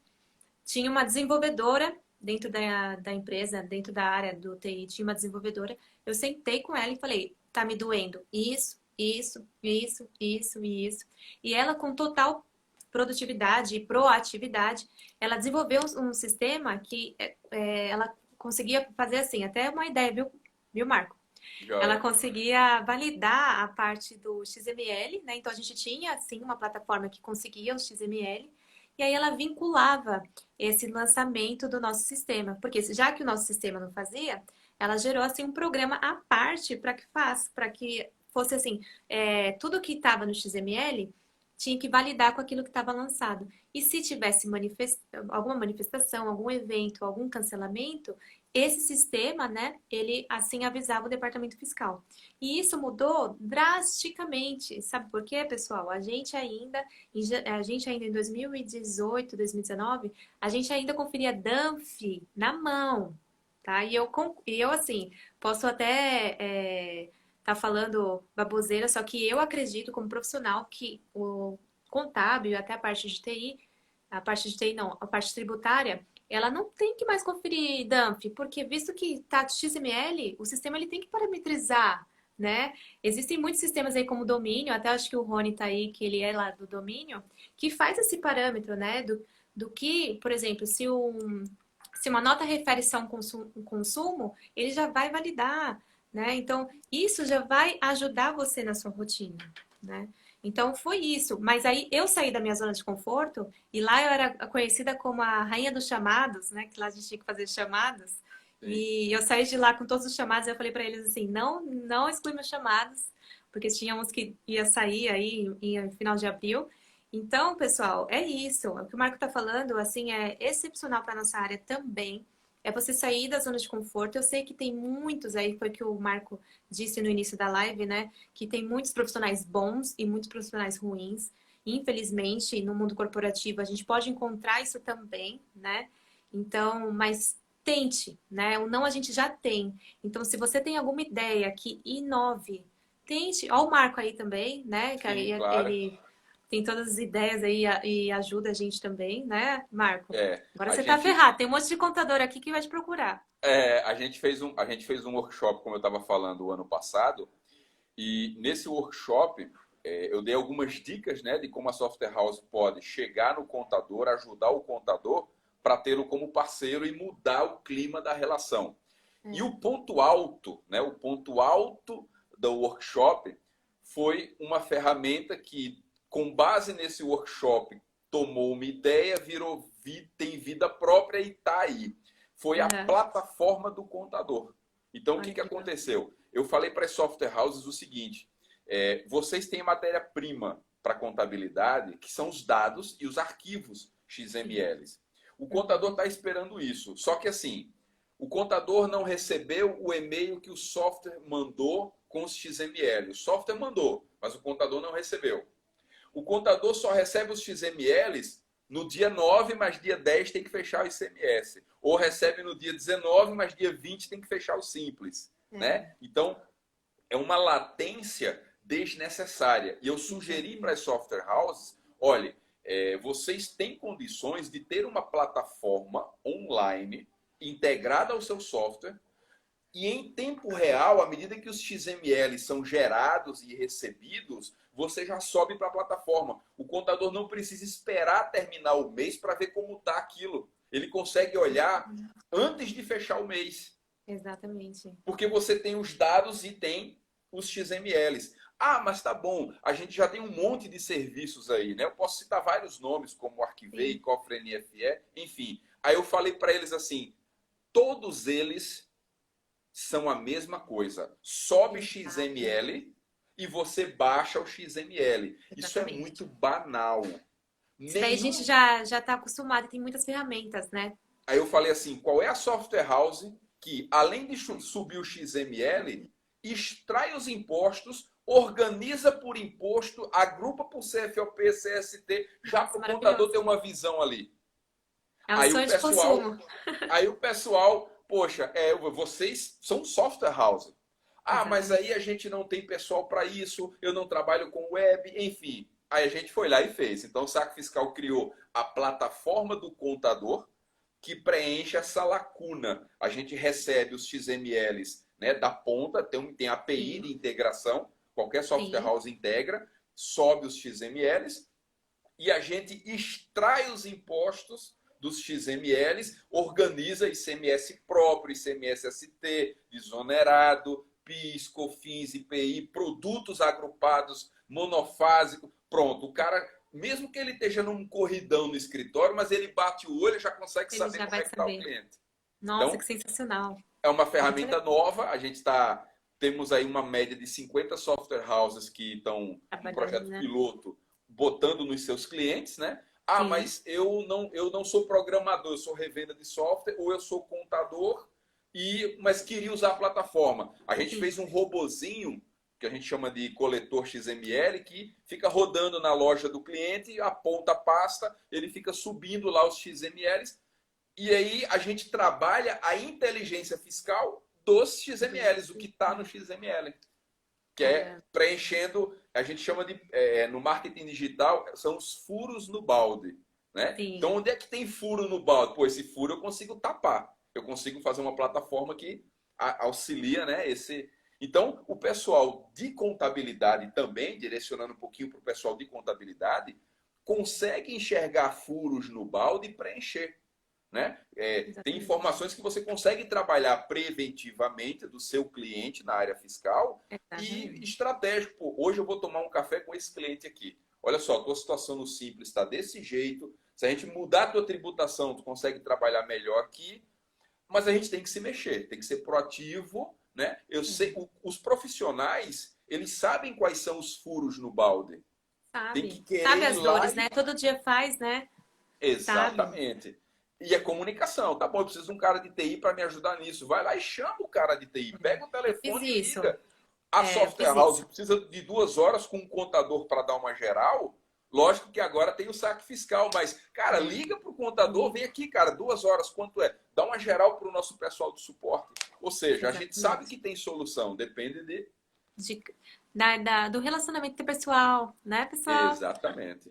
tinha uma desenvolvedora dentro da empresa, dentro da área do TI, tinha uma desenvolvedora. Eu sentei com ela e falei: tá me doendo isso, isso, isso, isso e isso. E ela, com total produtividade e proatividade, ela desenvolveu um sistema que ela conseguia fazer assim, até uma ideia, viu, Marco? Ela Joia. conseguia validar a parte do XML, né? Então a gente tinha assim uma plataforma que conseguia o XML e aí ela vinculava esse lançamento do nosso sistema, porque já que o nosso sistema não fazia, ela gerou assim um programa à parte para que fosse assim, tudo que estava no XML tinha que validar com aquilo que estava lançado. E se tivesse alguma manifestação, algum evento, algum cancelamento, esse sistema, né, ele assim avisava o departamento fiscal. E isso mudou drasticamente. Sabe por quê, pessoal? A gente ainda em 2018, 2019, a gente ainda conferia DANF na mão, tá? E eu assim, posso até tá falando baboseira, só que eu acredito como profissional que o contábil e até a parte de TI não, a parte tributária, ela não tem que mais conferir DANF, porque visto que tá XML, o sistema ele tem que parametrizar, né? Existem muitos sistemas aí como domínio, até acho que o Rony tá aí, que ele é lá do domínio, que faz esse parâmetro, né? Do que, por exemplo, se uma nota refere-se a um consumo, ele já vai validar, né? Então, isso já vai ajudar você na sua rotina, né? Então, foi isso. Mas aí eu saí da minha zona de conforto e lá eu era conhecida como a rainha dos chamados, né? Que lá a gente tinha que fazer chamados. Sim. E eu saí de lá com todos os chamados e eu falei para eles assim, não, não exclui meus chamados, porque tinha uns que ia sair aí em final de abril. Então, pessoal, é isso. O que o Marco está falando, assim, é excepcional para nossa área também. é você sair da zona de conforto. Eu sei que tem muitos aí, foi o que o Marco disse no início da live, né? Que tem muitos profissionais bons e muitos profissionais ruins. Infelizmente, no mundo corporativo, a gente pode encontrar isso também, né? Então, mas tente, né? O não a gente já tem. Então, se você tem alguma ideia que inove, tente. Ó, o Marco aí também, né? Que aí Sim, claro. ele tem todas as ideias aí e ajuda a gente também, né, Marco? É, Agora a você tá gente, ferrado. Tem um monte de contador aqui que vai te procurar. a gente fez um workshop, como eu estava falando, o ano passado, e nesse workshop eu dei algumas dicas, né, de como a Software House pode chegar no contador, ajudar o contador para tê-lo como parceiro e mudar o clima da relação. E É. o ponto alto, né, o ponto alto do workshop foi uma ferramenta que, com base nesse workshop, tomou uma ideia, virou tem vida própria e está aí. Foi a Uhum. plataforma do contador. Então, o que, Olha que que legal. aconteceu? Eu falei para as software houses o seguinte: vocês têm matéria-prima para contabilidade, que são os dados e os arquivos Sim. XMLs. O contador Uhum. está esperando isso. Só que assim, o contador não recebeu o e-mail que o software mandou com os XML. O software mandou, mas o contador não recebeu. O contador só recebe os XMLs no dia 9, mas dia 10 tem que fechar o ICMS. Ou recebe no dia 19, mas dia 20 tem que fechar o Simples. É. Né? Então, é uma latência desnecessária. E eu sugeri para as Exatamente. software houses, olhe, vocês têm condições de ter uma plataforma online integrada ao seu software e em tempo real, à medida que os XML são gerados e recebidos, você já sobe para a plataforma. O contador não precisa esperar terminar o mês para ver como está aquilo. Ele consegue olhar antes de fechar o mês. Exatamente. Porque você tem os dados e tem os XMLs. Ah, mas tá bom, a gente já tem um monte de serviços aí, né? Eu posso citar vários nomes, como Arquivei, Sim. Cofre NFE, enfim. Aí eu falei para eles assim, todos eles são a mesma coisa. Sobe Exato. XML e você baixa o XML. Isso é Exatamente. muito banal. Isso daí a gente Nenhum. já tá acostumado, tem muitas ferramentas, né? Aí eu falei assim, qual é a software house que, além de subir o XML, extrai os impostos, organiza por imposto, agrupa por CFOP, CST, já Nossa, para o contador ter maravilhoso. uma visão ali. É um Aí o sonho de pessoal, consumo. aí o pessoal, poxa, vocês são software house. Ah, mas Exatamente. aí a gente não tem pessoal para isso, eu não trabalho com web, enfim. Aí a gente foi lá e fez. Então o Saco Fiscal criou a plataforma do contador que preenche essa lacuna. A gente recebe os XMLs, né, da ponta, tem API de Sim, integração, qualquer software sim, house integra, sobe os XMLs e a gente extrai os impostos dos XMLs, organiza ICMS próprio, ICMS-ST, desonerado, PIS, COFINS, IPI, produtos agrupados, monofásico. Pronto, o cara, mesmo que ele esteja num corridão no escritório, mas ele bate o olho e já consegue ele saber já como vai é que está o saber. cliente. Nossa, Então, que sensacional. é uma Muito ferramenta legal nova, temos aí uma média de 50 software houses que estão em trabalhando, projeto né? piloto, botando nos seus clientes, né? Ah, Sim, mas eu não sou programador, eu sou revenda de software, ou eu sou contador, mas queria usar a plataforma. A gente sim. fez um robozinho, que a gente chama de coletor XML, que fica rodando na loja do cliente, aponta a pasta, ele fica subindo lá os XMLs, e aí a gente trabalha a inteligência fiscal dos XMLs, o que está no XML, que é Caramba. preenchendo, a gente chama de, no marketing digital, são os furos no balde. Né? Então, Sim, onde é que tem furo no balde? Pô, esse furo eu consigo tapar. Eu consigo fazer uma plataforma que auxilia, né, esse. Então, o pessoal de contabilidade também, direcionando um pouquinho para o pessoal de contabilidade, consegue enxergar furos no balde e preencher. Né? Tem exatamente. informações que você consegue trabalhar preventivamente do seu cliente na área fiscal e Exatamente. estratégico. Pô, hoje eu vou tomar um café com esse cliente aqui. Olha só, a tua situação no Simples está desse jeito. Se a gente mudar a tua tributação, tu consegue trabalhar melhor aqui. Mas a gente tem que se mexer, tem que ser proativo. Né? Eu sei, É. os profissionais, eles sabem quais são os furos no balde. Tem que Sabe. querer Sabe ir as lá dores, e né? Todo dia faz, né? Sabe. exatamente. E é comunicação. Tá bom, eu preciso de um cara de TI para me ajudar nisso. Vai lá e chama o cara de TI. Pega o Eu fiz telefone e isso. liga. A Eu software fiz house isso. precisa de 2 horas com um contador para dar uma geral. Lógico que agora tem o saque fiscal, mas, cara, É, liga para o contador, vem liga. aqui, cara, 2 horas, quanto é? Dá uma geral para o nosso pessoal de suporte. Ou seja, a gente sabe que Exatamente. tem solução, depende de. De, do relacionamento interpessoal, né, pessoal? Exatamente.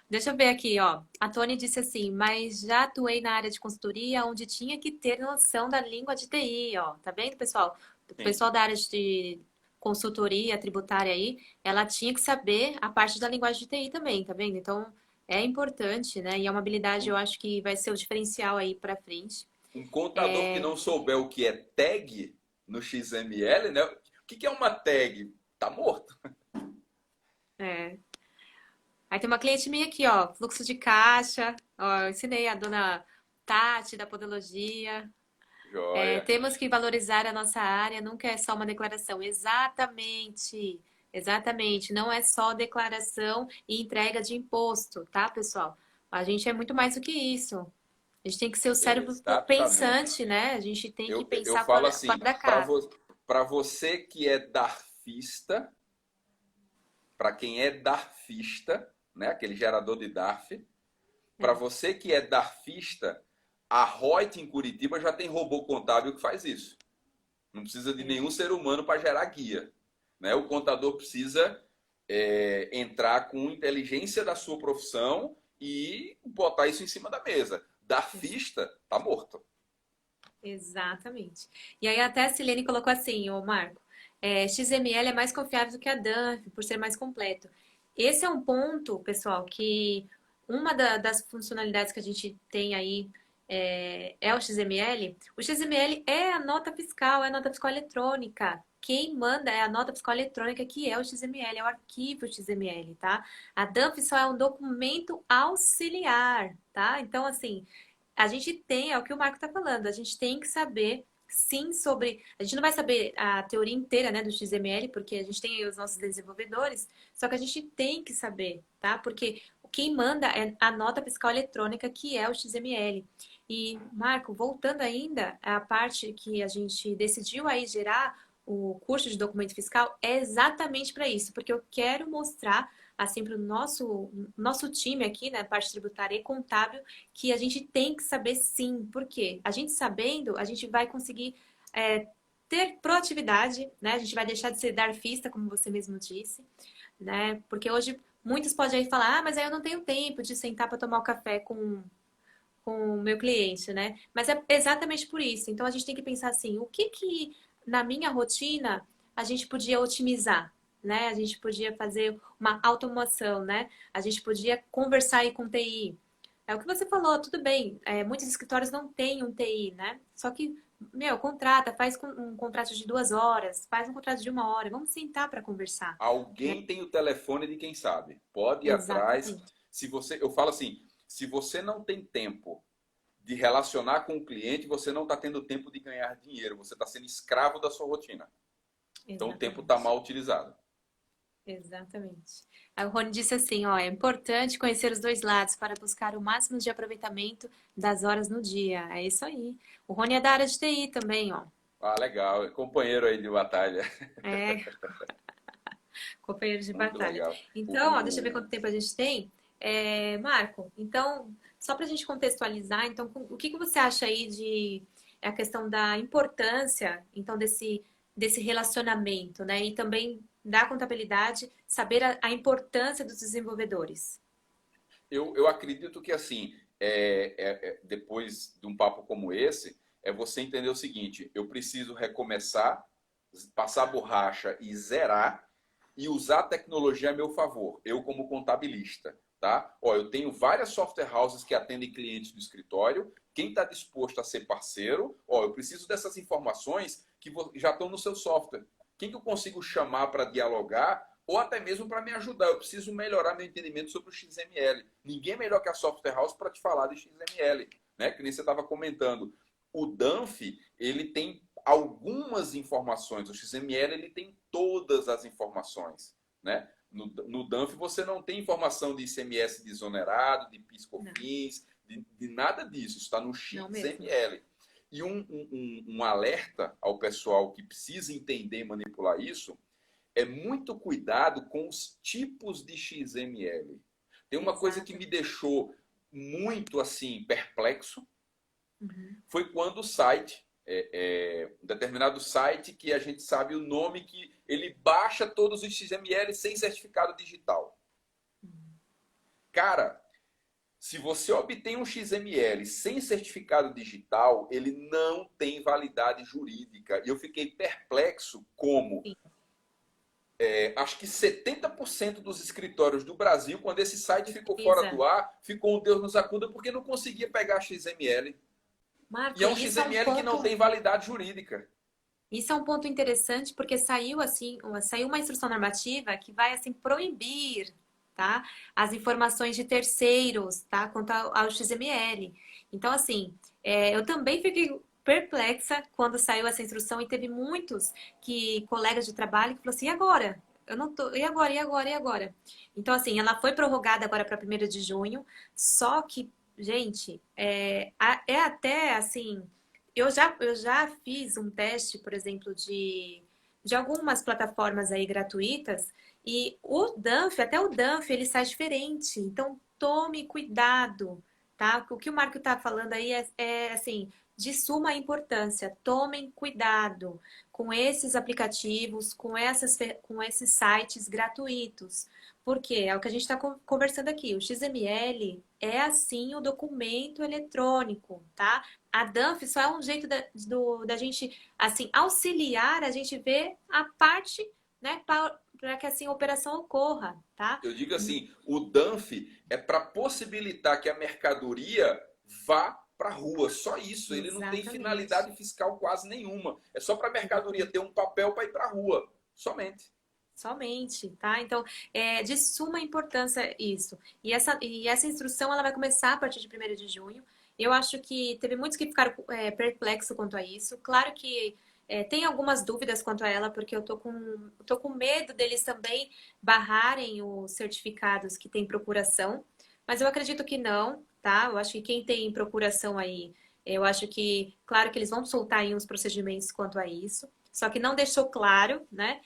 Deixa eu ver aqui, ó. A Tony disse assim, mas já atuei na área de consultoria onde tinha que ter noção da língua de TI, ó. Tá vendo, pessoal? O Sim. pessoal da área de consultoria tributária aí, ela tinha que saber a parte da linguagem de TI também, tá vendo? Então, é importante, né? E é uma habilidade, eu Um, acho que vai ser o diferencial aí pra frente. um contador que não souber o que é tag no XML, né? O que é uma tag? Tá morto. É. Aí tem uma cliente minha aqui, ó, fluxo de caixa. Ó, eu ensinei a dona Tati da Podologia. Joia. Temos que valorizar a nossa área, nunca é só uma declaração. Exatamente, exatamente. Não é só declaração e entrega de imposto, tá, pessoal? A gente é muito mais do que isso. A gente tem que ser o cérebro Exatamente. pensante, né? A gente tem que Eu pensar falo fora assim, da caixa. para você que é darfista, para quem é darfista, né, aquele gerador de DARF, para É, você que é darfista, a Reut em Curitiba já tem robô contábil que faz isso. Não precisa de é. nenhum ser humano para gerar guia. Né? O contador precisa entrar com inteligência da sua profissão e botar isso em cima da mesa. Darfista tá morto. Exatamente. E aí até a Silene colocou assim, ô Marco, XML é mais confiável do que a Danf, por ser mais completo. Esse é um ponto, pessoal, que uma das funcionalidades que a gente tem aí é o XML. O XML é a nota fiscal, é a nota fiscal eletrônica. Quem manda é a nota fiscal eletrônica, que é o XML, é o arquivo XML, tá? A Danf só é um documento auxiliar, tá? Então, assim, a gente tem, é o que o Marco está falando, a gente tem que saber sim sobre. A gente não vai saber a teoria inteira, né, do XML, porque a gente tem aí os nossos desenvolvedores, só que a gente tem que saber, tá? Porque quem manda é a nota fiscal eletrônica, que é o XML. E, Marco, voltando ainda à parte que a gente decidiu aí gerar o curso de documento fiscal, é exatamente para isso, porque eu quero mostrar assim para o nosso time aqui, né, parte tributária e contábil, que a gente tem que saber sim. Por quê? A gente sabendo, a gente vai conseguir ter proatividade, né? A gente vai deixar de ser darfista, como você mesmo disse, né? Porque hoje muitos podem aí falar, mas aí eu não tenho tempo de sentar para tomar o café com o meu cliente, né? Mas é exatamente por isso. Então a gente tem que pensar assim, o que que na minha rotina a gente podia otimizar, né? A gente podia fazer uma automação, né? A gente podia conversar aí com TI. É o que você falou, tudo bem. Muitos escritórios não têm um TI, né? Só que, meu, contrata, faz um contrato de 2 horas, faz um contrato de 1 hora. Vamos sentar para conversar, né? Alguém tem o telefone de quem sabe. Pode ir atrás. Exatamente. Se você, eu falo assim, se você não tem tempo de relacionar com o cliente, você não está tendo tempo de ganhar dinheiro. Você está sendo escravo da sua rotina. Então o tempo está Exatamente. mal utilizado. Exatamente. Aí o Rony disse assim, ó, é importante conhecer os dois lados para buscar o máximo de aproveitamento das horas no dia. É isso aí. O Rony é da área de TI também, ó. Ah, legal. É companheiro aí de batalha. É, companheiro de Muito batalha. legal. Então, ó, deixa eu ver O, quanto tempo a gente tem. Marco, então, só para a gente contextualizar, então, o que que você acha aí de a questão da importância, então, desse relacionamento, né? E também da contabilidade, saber a importância dos desenvolvedores. eu acredito que, assim, depois de um papo como esse, é você entender o seguinte: eu preciso recomeçar, passar borracha e zerar e usar a tecnologia a meu favor, eu como contabilista. Tá? Ó, eu tenho várias software houses que atendem clientes do escritório. Quem está disposto a ser parceiro, ó, eu preciso dessas informações que já estão no seu software. Quem que eu consigo chamar para dialogar ou até mesmo para me ajudar? Eu preciso melhorar meu entendimento sobre o XML. Ninguém é melhor que a software house para te falar de XML, né? Que nem você estava comentando. O Danf, ele tem algumas informações. O XML, ele tem todas as informações, né? No Danf você não tem informação de ICMS desonerado, de Não. PIS/COFINS, de nada disso. Isso está no Não mesmo. XML. E um alerta ao pessoal que precisa entender e manipular isso é muito cuidado com os tipos de XML. Tem uma coisa que Exato. me deixou muito assim perplexo, Uhum. foi quando o site, um determinado site que a gente sabe o nome, que ele baixa todos os XML sem certificado digital. Cara, se você obtém um XML sem certificado digital, ele não tem validade jurídica. E eu fiquei perplexo como Sim. acho que 70% dos escritórios do Brasil, quando esse site ficou fora Precisa. do ar, ficou um Deus nos acuda porque não conseguia pegar XML. E Marco, é um e XML que não tem validade jurídica. isso é um ponto interessante porque saiu assim, saiu uma instrução normativa que vai assim proibir, tá, as informações de terceiros, tá, quanto ao XML. Então assim, eu também fiquei perplexa quando saiu essa instrução e teve muitos colegas de trabalho que falaram assim, e agora? Eu não tô, e agora, e agora, e agora? Então assim, ela foi prorrogada agora para 1º de junho, só que, gente, é até assim. Eu já fiz um teste, por exemplo, de algumas plataformas aí gratuitas, e o Dunf, até o Dunf, ele sai diferente. Então, tome cuidado, tá? O que o Marco está falando aí assim, de suma importância. Tomem cuidado com esses aplicativos, com esses sites gratuitos. Porque é o que a gente está conversando aqui. O XML é, assim, o documento eletrônico, tá? A Danf só é um jeito da gente, assim, auxiliar a gente ver a parte, né, para que assim a operação ocorra, tá? Eu digo assim, o DANF é para possibilitar que a mercadoria vá para a rua. Só isso. Ele não tem Exatamente. finalidade fiscal quase nenhuma. É só para a mercadoria Exatamente. ter um papel para ir para a rua. Somente. Somente, tá? Então, é de suma importância isso. E essa instrução, ela vai começar a partir de 1º de junho. Eu acho que teve muitos que ficaram perplexos quanto a isso. Claro que tem algumas dúvidas quanto a ela, porque eu tô com medo deles também barrarem os certificados que têm procuração. Mas eu acredito que não, tá? Eu acho que quem tem procuração aí, eu acho que, claro que eles vão soltar aí uns procedimentos quanto a isso. Só que não deixou claro, né?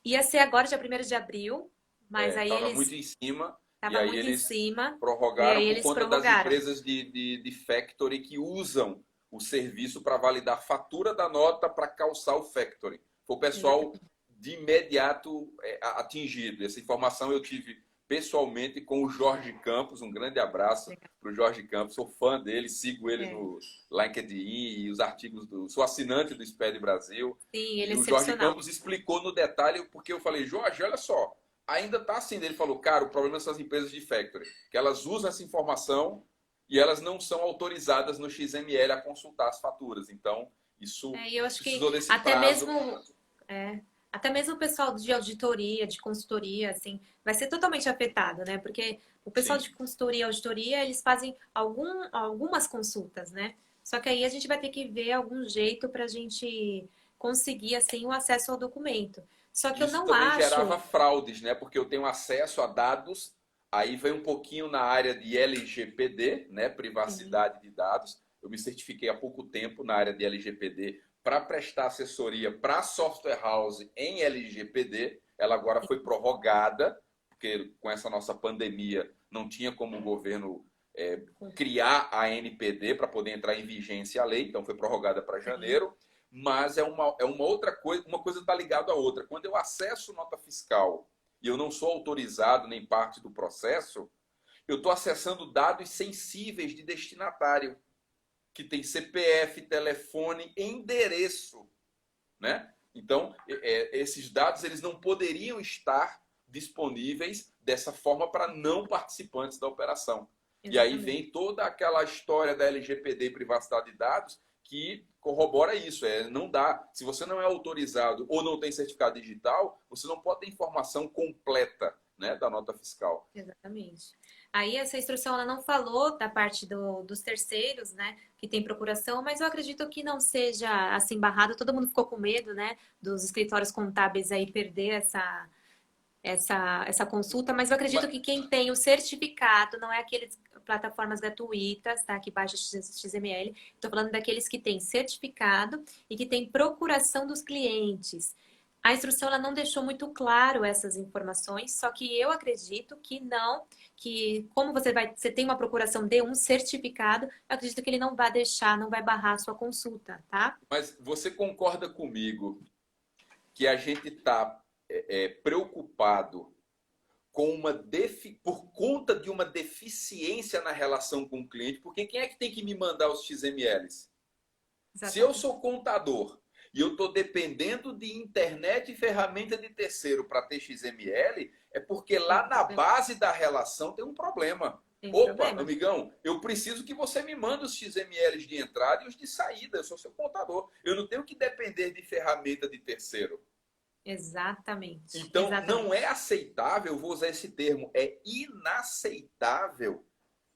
Ia ser agora, dia 1º de abril, mas aí Estava muito eles em cima e estavam aí muito em eles cima, e prorrogaram aí por eles conta das prorrogaram. empresas de factory que usam o serviço para validar a fatura da nota para calçar o factory. Foi o pessoal Exatamente. de imediato atingido. Essa informação eu tive pessoalmente com o Jorge Campos. Um grande abraço Legal. para o Jorge Campos. Sou fã dele, sigo ele É. no LinkedIn e os artigos sou assinante do SPED Brasil. Sim, ele E é o Jorge excepcional. Campos explicou no detalhe, porque eu falei, Jorge, olha só, ainda está assim. Ele falou, cara, o problema são as empresas de factory, que elas usam essa informação e elas não são autorizadas no XML a consultar as faturas. Então, isso E eu acho que precisou desse até prazo. mesmo, é, até mesmo o pessoal de auditoria, de consultoria, assim, vai ser totalmente afetado, né? Porque o pessoal Sim, de consultoria e auditoria, eles fazem algumas consultas, né? Só que aí a gente vai ter que ver algum jeito para a gente conseguir, assim, o acesso ao documento. Só que eu isso não também gerava acho. fraudes, né? Porque eu tenho acesso a dados, aí vem um pouquinho na área de LGPD, né? Sim. Privacidade de dados. Eu me certifiquei há pouco tempo na área de LGPD para prestar assessoria para software house em LGPD. Ela agora foi prorrogada, porque com essa nossa pandemia não tinha como o governo criar a NPD para poder entrar em vigência a lei, então foi prorrogada para Sim. janeiro. Mas é uma outra coisa, uma coisa está ligada à outra. Quando eu acesso nota fiscal e eu não sou autorizado nem parte do processo, eu estou acessando dados sensíveis de destinatário, que tem CPF, telefone, endereço, né? Então, esses dados eles não poderiam estar disponíveis dessa forma para não participantes da operação. E aí Exatamente. vem toda aquela história da LGPD e privacidade de dados que corrobora isso. Não dá. Se você não é autorizado ou não tem certificado digital, você não pode ter informação completa, né, da nota fiscal. Exatamente. Aí essa instrução ela não falou da parte dos terceiros, né, que tem procuração, mas eu acredito que não seja assim barrado. Todo mundo ficou com medo, né, dos escritórios contábeis aí perder essa consulta, mas eu acredito Mas que quem tem o certificado não é aqueles plataformas gratuitas, tá? Que baixa XML. Estou falando daqueles que têm certificado e que têm procuração dos clientes. A instrução ela não deixou muito claro essas informações, só que eu acredito que não, que como você tem uma procuração de um certificado, eu acredito que ele não vai deixar, não vai barrar a sua consulta, tá? Mas você concorda comigo que a gente está preocupado com por conta de uma deficiência na relação com o cliente? Porque quem é que tem que me mandar os XMLs? Se eu Exatamente. sou contador e eu estou dependendo de internet e ferramenta de terceiro para ter XML, é porque Tem lá um na problema. base da relação tem um problema. Tem um Opa, problema. amigão, eu preciso que você me mande os XMLs de entrada e os de saída. Eu sou seu contador. Eu não tenho que depender de ferramenta de terceiro. Exatamente. Então, não é Exatamente. aceitável, vou usar esse termo, é inaceitável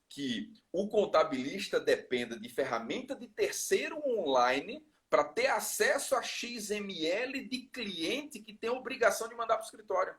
que o contabilista dependa de ferramenta de terceiro online para ter acesso a XML de cliente que tem a obrigação de mandar para o escritório.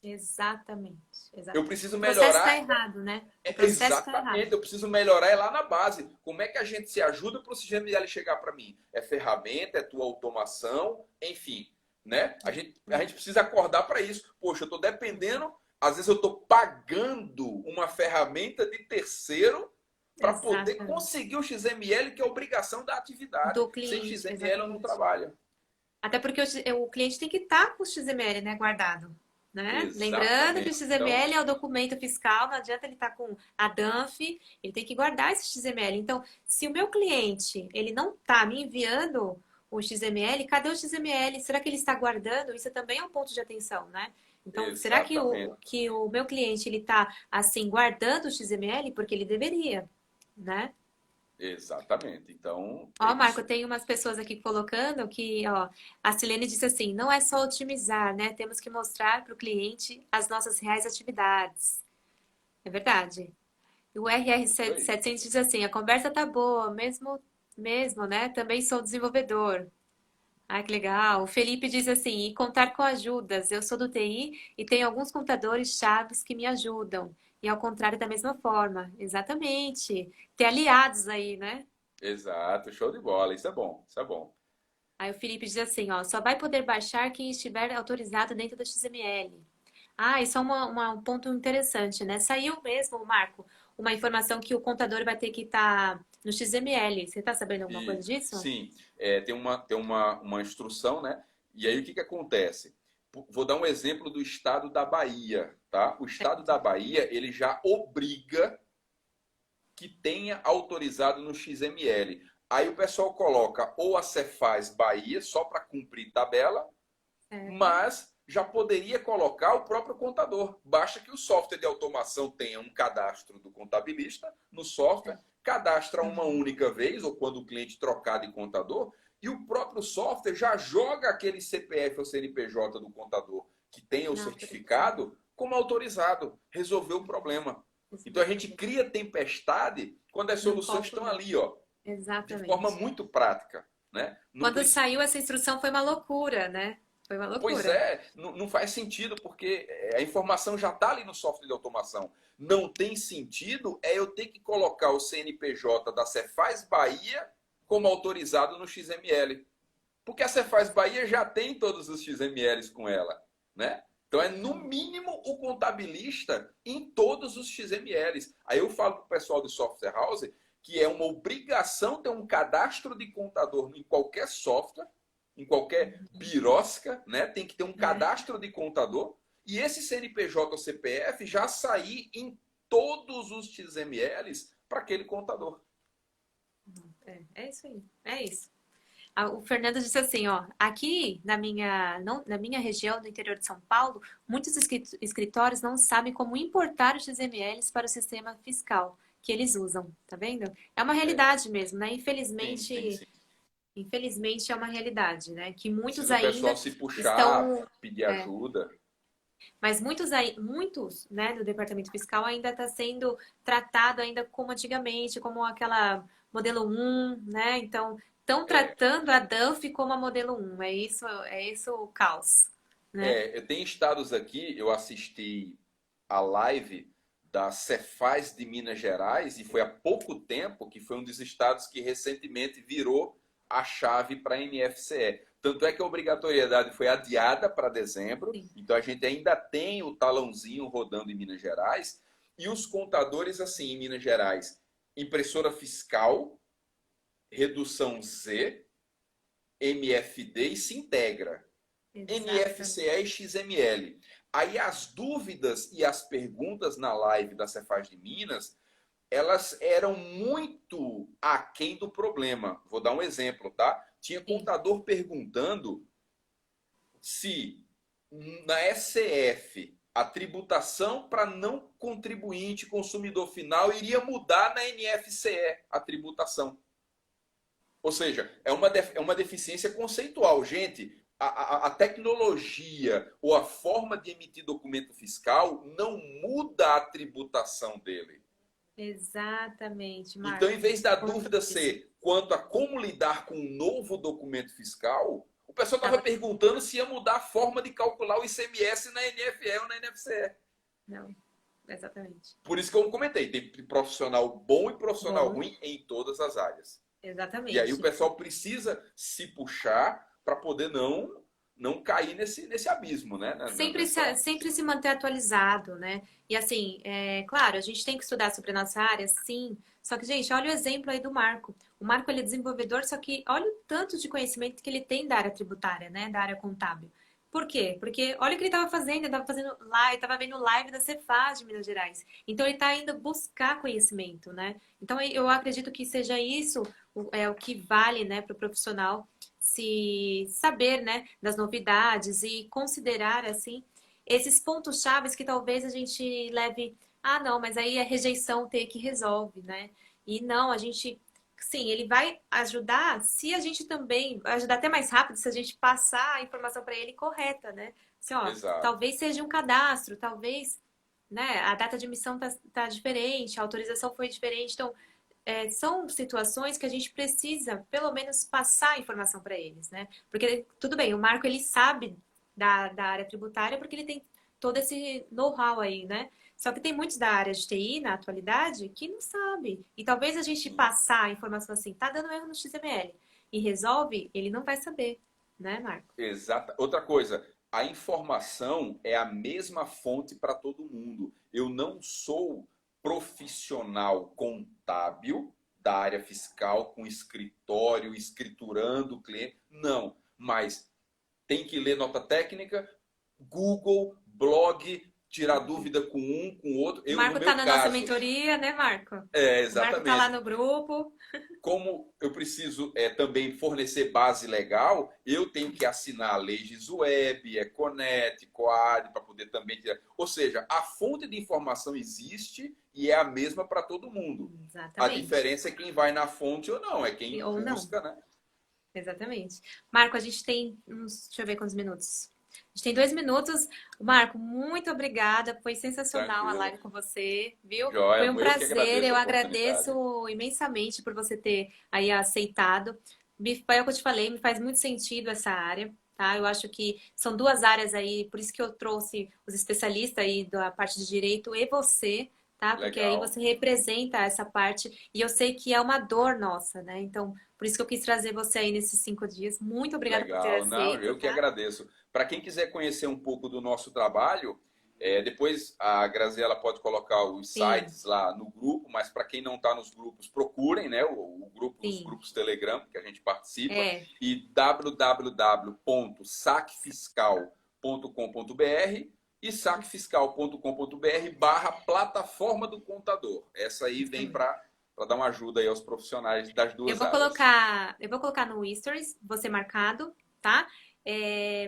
Exatamente. Eu Exatamente. preciso O processo está melhorar. errado, né? O processo está errado. Exatamente, eu preciso melhorar é lá na base. Como é que a gente se ajuda para o XML chegar para mim? É ferramenta, é tua automação, enfim, né? A gente precisa acordar para isso. Poxa, eu estou dependendo, às vezes eu estou pagando uma ferramenta de terceiro para poder Exatamente. conseguir o XML, que é a obrigação da atividade. Do Sem cliente, XML eu não exatamente. trabalho. Até porque o cliente tem que estar com o XML, né, guardado. Né? Lembrando que o Exatamente. Então, XML é o documento fiscal, não adianta ele estar com a DANF, ele tem que guardar esse XML. Então, se o meu cliente ele não está me enviando o XML, cadê o XML? Será que ele está guardando? Isso também é um ponto de atenção, né? Então, será que exatamente. o meu cliente ele está assim guardando o XML porque ele deveria, né? Exatamente. Então, é Ó, Marco, isso. tem umas pessoas aqui colocando que, ó, a Silene disse assim, não é só otimizar, né? Temos que mostrar para o cliente as nossas reais atividades. É verdade. E o RR Isso aí. 700 diz assim, a conversa tá boa, mesmo, né? Também sou desenvolvedor. Ah, que legal. O Felipe diz assim, e contar com ajudas. Eu sou do TI e tenho alguns computadores chaves que me ajudam. E ao contrário, da mesma forma. Exatamente. Ter aliados aí, né? Exato, show de bola. Isso é bom, isso é bom. Aí o Felipe diz assim, ó, só vai poder baixar quem estiver autorizado dentro do XML. Ah, isso é um ponto interessante, né? Saiu mesmo, Marco, uma informação que o contador vai ter que estar no XML. Você está sabendo alguma coisa E disso? sim, tem uma instrução, né? E aí o que que acontece? Vou dar um exemplo do estado da Bahia, tá? O estado Certo. da Bahia, ele já obriga que tenha autorizado no XML. Aí o pessoal coloca ou a Cefaz Bahia, só para cumprir tabela, Certo. mas já poderia colocar o próprio contador. Basta que o software de automação tenha um cadastro do contabilista no software, Certo. cadastra uma Uhum. única vez, ou quando o cliente trocar de contador, e o próprio software já joga aquele CPF ou CNPJ do contador que tenha o Na autorização. certificado como autorizado. Resolveu o problema. Então a gente Exatamente. cria tempestade quando as Não soluções foco, estão né? ali, ó, de forma Exatamente. muito prática, né? Não Quando precisa. saiu essa instrução foi uma loucura, né? Foi uma Pois loucura. é, não faz sentido, porque a informação já está ali no software de automação. Não tem sentido é eu ter que colocar o CNPJ da Cefaz Bahia como autorizado no XML. Porque a Cefaz Bahia já tem todos os XMLs com ela, né? Então é no mínimo o contabilista em todos os XMLs. Aí eu falo para o pessoal de software house que é uma obrigação ter um cadastro de contador em qualquer software, em qualquer birosca, né? Tem que ter um É, cadastro de contador e esse CNPJ ou CPF já sair em todos os XMLs para aquele contador. é isso aí. É isso. O Fernando disse assim, ó, aqui na minha, não, na minha região do interior de São Paulo, muitos escritórios não sabem como importar os XMLs para o sistema fiscal que eles usam, tá vendo? É uma É, realidade mesmo, né? tem sim. Infelizmente é uma realidade, né? Que muitos Precisa o pessoal ainda se puxar, estão, pedir é, ajuda. mas muitos, né, do departamento fiscal ainda está sendo tratado ainda como antigamente, como aquela modelo um, né? Então, estão É, tratando a Duff como a modelo um. É isso o caos. né? Tem estados aqui, eu assisti a live da Cefaz de Minas Gerais e foi há pouco tempo que foi um dos estados que recentemente virou a chave para a NFCE. Tanto é que a obrigatoriedade foi adiada para dezembro, Sim. então a gente ainda tem o talãozinho rodando em Minas Gerais. E os contadores, assim, em Minas Gerais, impressora fiscal, redução Z, MFD e Sintegra. Exatamente. NFCE e XML. Aí as dúvidas e as perguntas na live da Cefaz de Minas, elas eram muito aquém do problema. Vou dar um exemplo, tá? Tinha Sim. contador perguntando se na SCF a tributação para não contribuinte consumidor final iria mudar na NFCE a tributação. Ou seja, é uma deficiência conceitual. Gente, a tecnologia ou a forma de emitir documento fiscal não muda a tributação dele. Exatamente, Então, em Marco. vez da Muito dúvida difícil. ser quanto a como lidar com um novo documento fiscal, o pessoal estava Tava... perguntando se ia mudar a forma de calcular o ICMS na NFE ou na NFCE. Não, exatamente. Por isso que eu comentei, tem profissional bom e profissional Bom, ruim em todas as áreas. E aí o exatamente. pessoal precisa se puxar para poder não cair nesse abismo, né? Sempre se manter atualizado, né? E assim, claro, a gente tem que estudar sobre a nossa área, sim. Só que, gente, olha o exemplo aí do Marco. O Marco, ele é desenvolvedor, só que olha o tanto de conhecimento que ele tem da área tributária, né? Da área contábil. Por quê? Porque olha o que ele estava fazendo, ele estava fazendo live, estava vendo live da Cefaz de Minas Gerais. Então ele está indo buscar conhecimento, né? Então eu acredito que seja isso o que vale, né, para o profissional se saber, né, das novidades e considerar assim esses pontos chaves que talvez a gente leve, ah, não, mas aí é rejeição ter que resolve, né? E não, a gente, sim, ele vai ajudar se a gente também, vai ajudar até mais rápido se a gente passar a informação para ele correta, né? Assim, ó, Exato. talvez seja um cadastro, talvez, né, a data de emissão tá diferente, a autorização foi diferente, então são situações que a gente precisa, pelo menos, passar a informação para eles, né? Porque, tudo bem, o Marco, ele sabe da área tributária porque ele tem todo esse know-how aí, né? Só que tem muitos da área de TI, na atualidade, que não sabe. E talvez a gente Sim. passar a informação assim, tá dando erro no XML, e resolve, ele não vai saber, né, Marco? Exata. Outra coisa, a informação é a mesma fonte para todo mundo. Eu não sou profissional contábil da área fiscal com escritório, escriturando o cliente. Não, mas tem que ler nota técnica, Google, blog, tirar dúvida com um, com o outro. O Eu, no Marco tá meu na nossa caso, mentoria, né, Marco? O Marco tá lá exatamente. no grupo. Como eu preciso também fornecer base legal, eu tenho que assinar a Leges Web, Econet, Coad, para poder também tirar. Ou seja, a fonte de informação existe e é a mesma para todo mundo. A Exatamente. diferença é quem vai na fonte ou não, é quem Ou não. busca, né? Exatamente. Marco, a gente tem uns, deixa eu ver quantos minutos. A gente tem 2 minutos. Marco, muito obrigada. Foi sensacional a Tranquilo. live com você, viu? Joia, Foi um eu que prazer. agradeço Eu a oportunidade. agradeço imensamente por você ter aí aceitado. Foi o que eu te falei, me faz muito sentido essa área, tá? Eu acho que são duas áreas aí, por isso que eu trouxe os especialistas aí da parte de direito e você, tá? Porque aí Legal, você representa essa parte e eu sei que é uma dor nossa, né? Então, por isso que eu quis trazer você aí nesses 5 dias. Muito obrigada por ter legal. Não, aceito, eu que tá? agradeço. Para quem quiser conhecer um pouco do nosso trabalho, depois a Graziela pode colocar os Sim, sites lá no grupo, mas para quem não está nos grupos, procurem, né, o grupo, os sim. grupos Telegram que a gente participa É, e www.sacfiscal.com.br e sacfiscal.com.br/barra plataforma do contador. Essa aí isso vem aí. para dar uma ajuda aí aos profissionais das Eu duas vou áreas. colocar, eu vou colocar no Stories, você marcado, tá?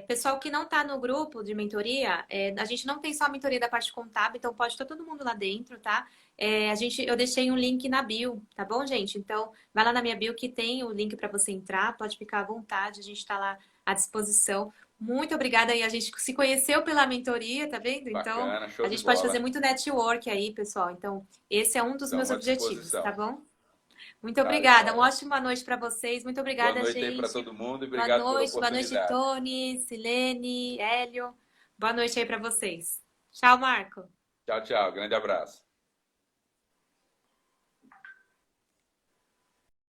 Pessoal que não tá no grupo de mentoria, a gente não tem só a mentoria da parte contábil, então pode estar todo mundo lá dentro, tá? Eu deixei um link na bio, tá bom, gente? Então, vai lá na minha bio que tem o link para você entrar, pode ficar à vontade, a gente tá lá à disposição. Muito obrigada aí, a gente se conheceu pela mentoria, tá vendo? Então, Bacana, show a de gente pode fazer bola. muito network aí, pessoal. Então, esse é um dos meus Estamos à objetivos, tá disposição. bom? Muito Tá, obrigada. Uma joia. ótima noite para vocês. Muito Boa obrigada, noite aí para gente. todo mundo e obrigado pela Boa noite, oportunidade. Tony, Silene, Hélio. Boa noite aí para vocês. Tchau, Marco. Tchau, tchau. Grande abraço.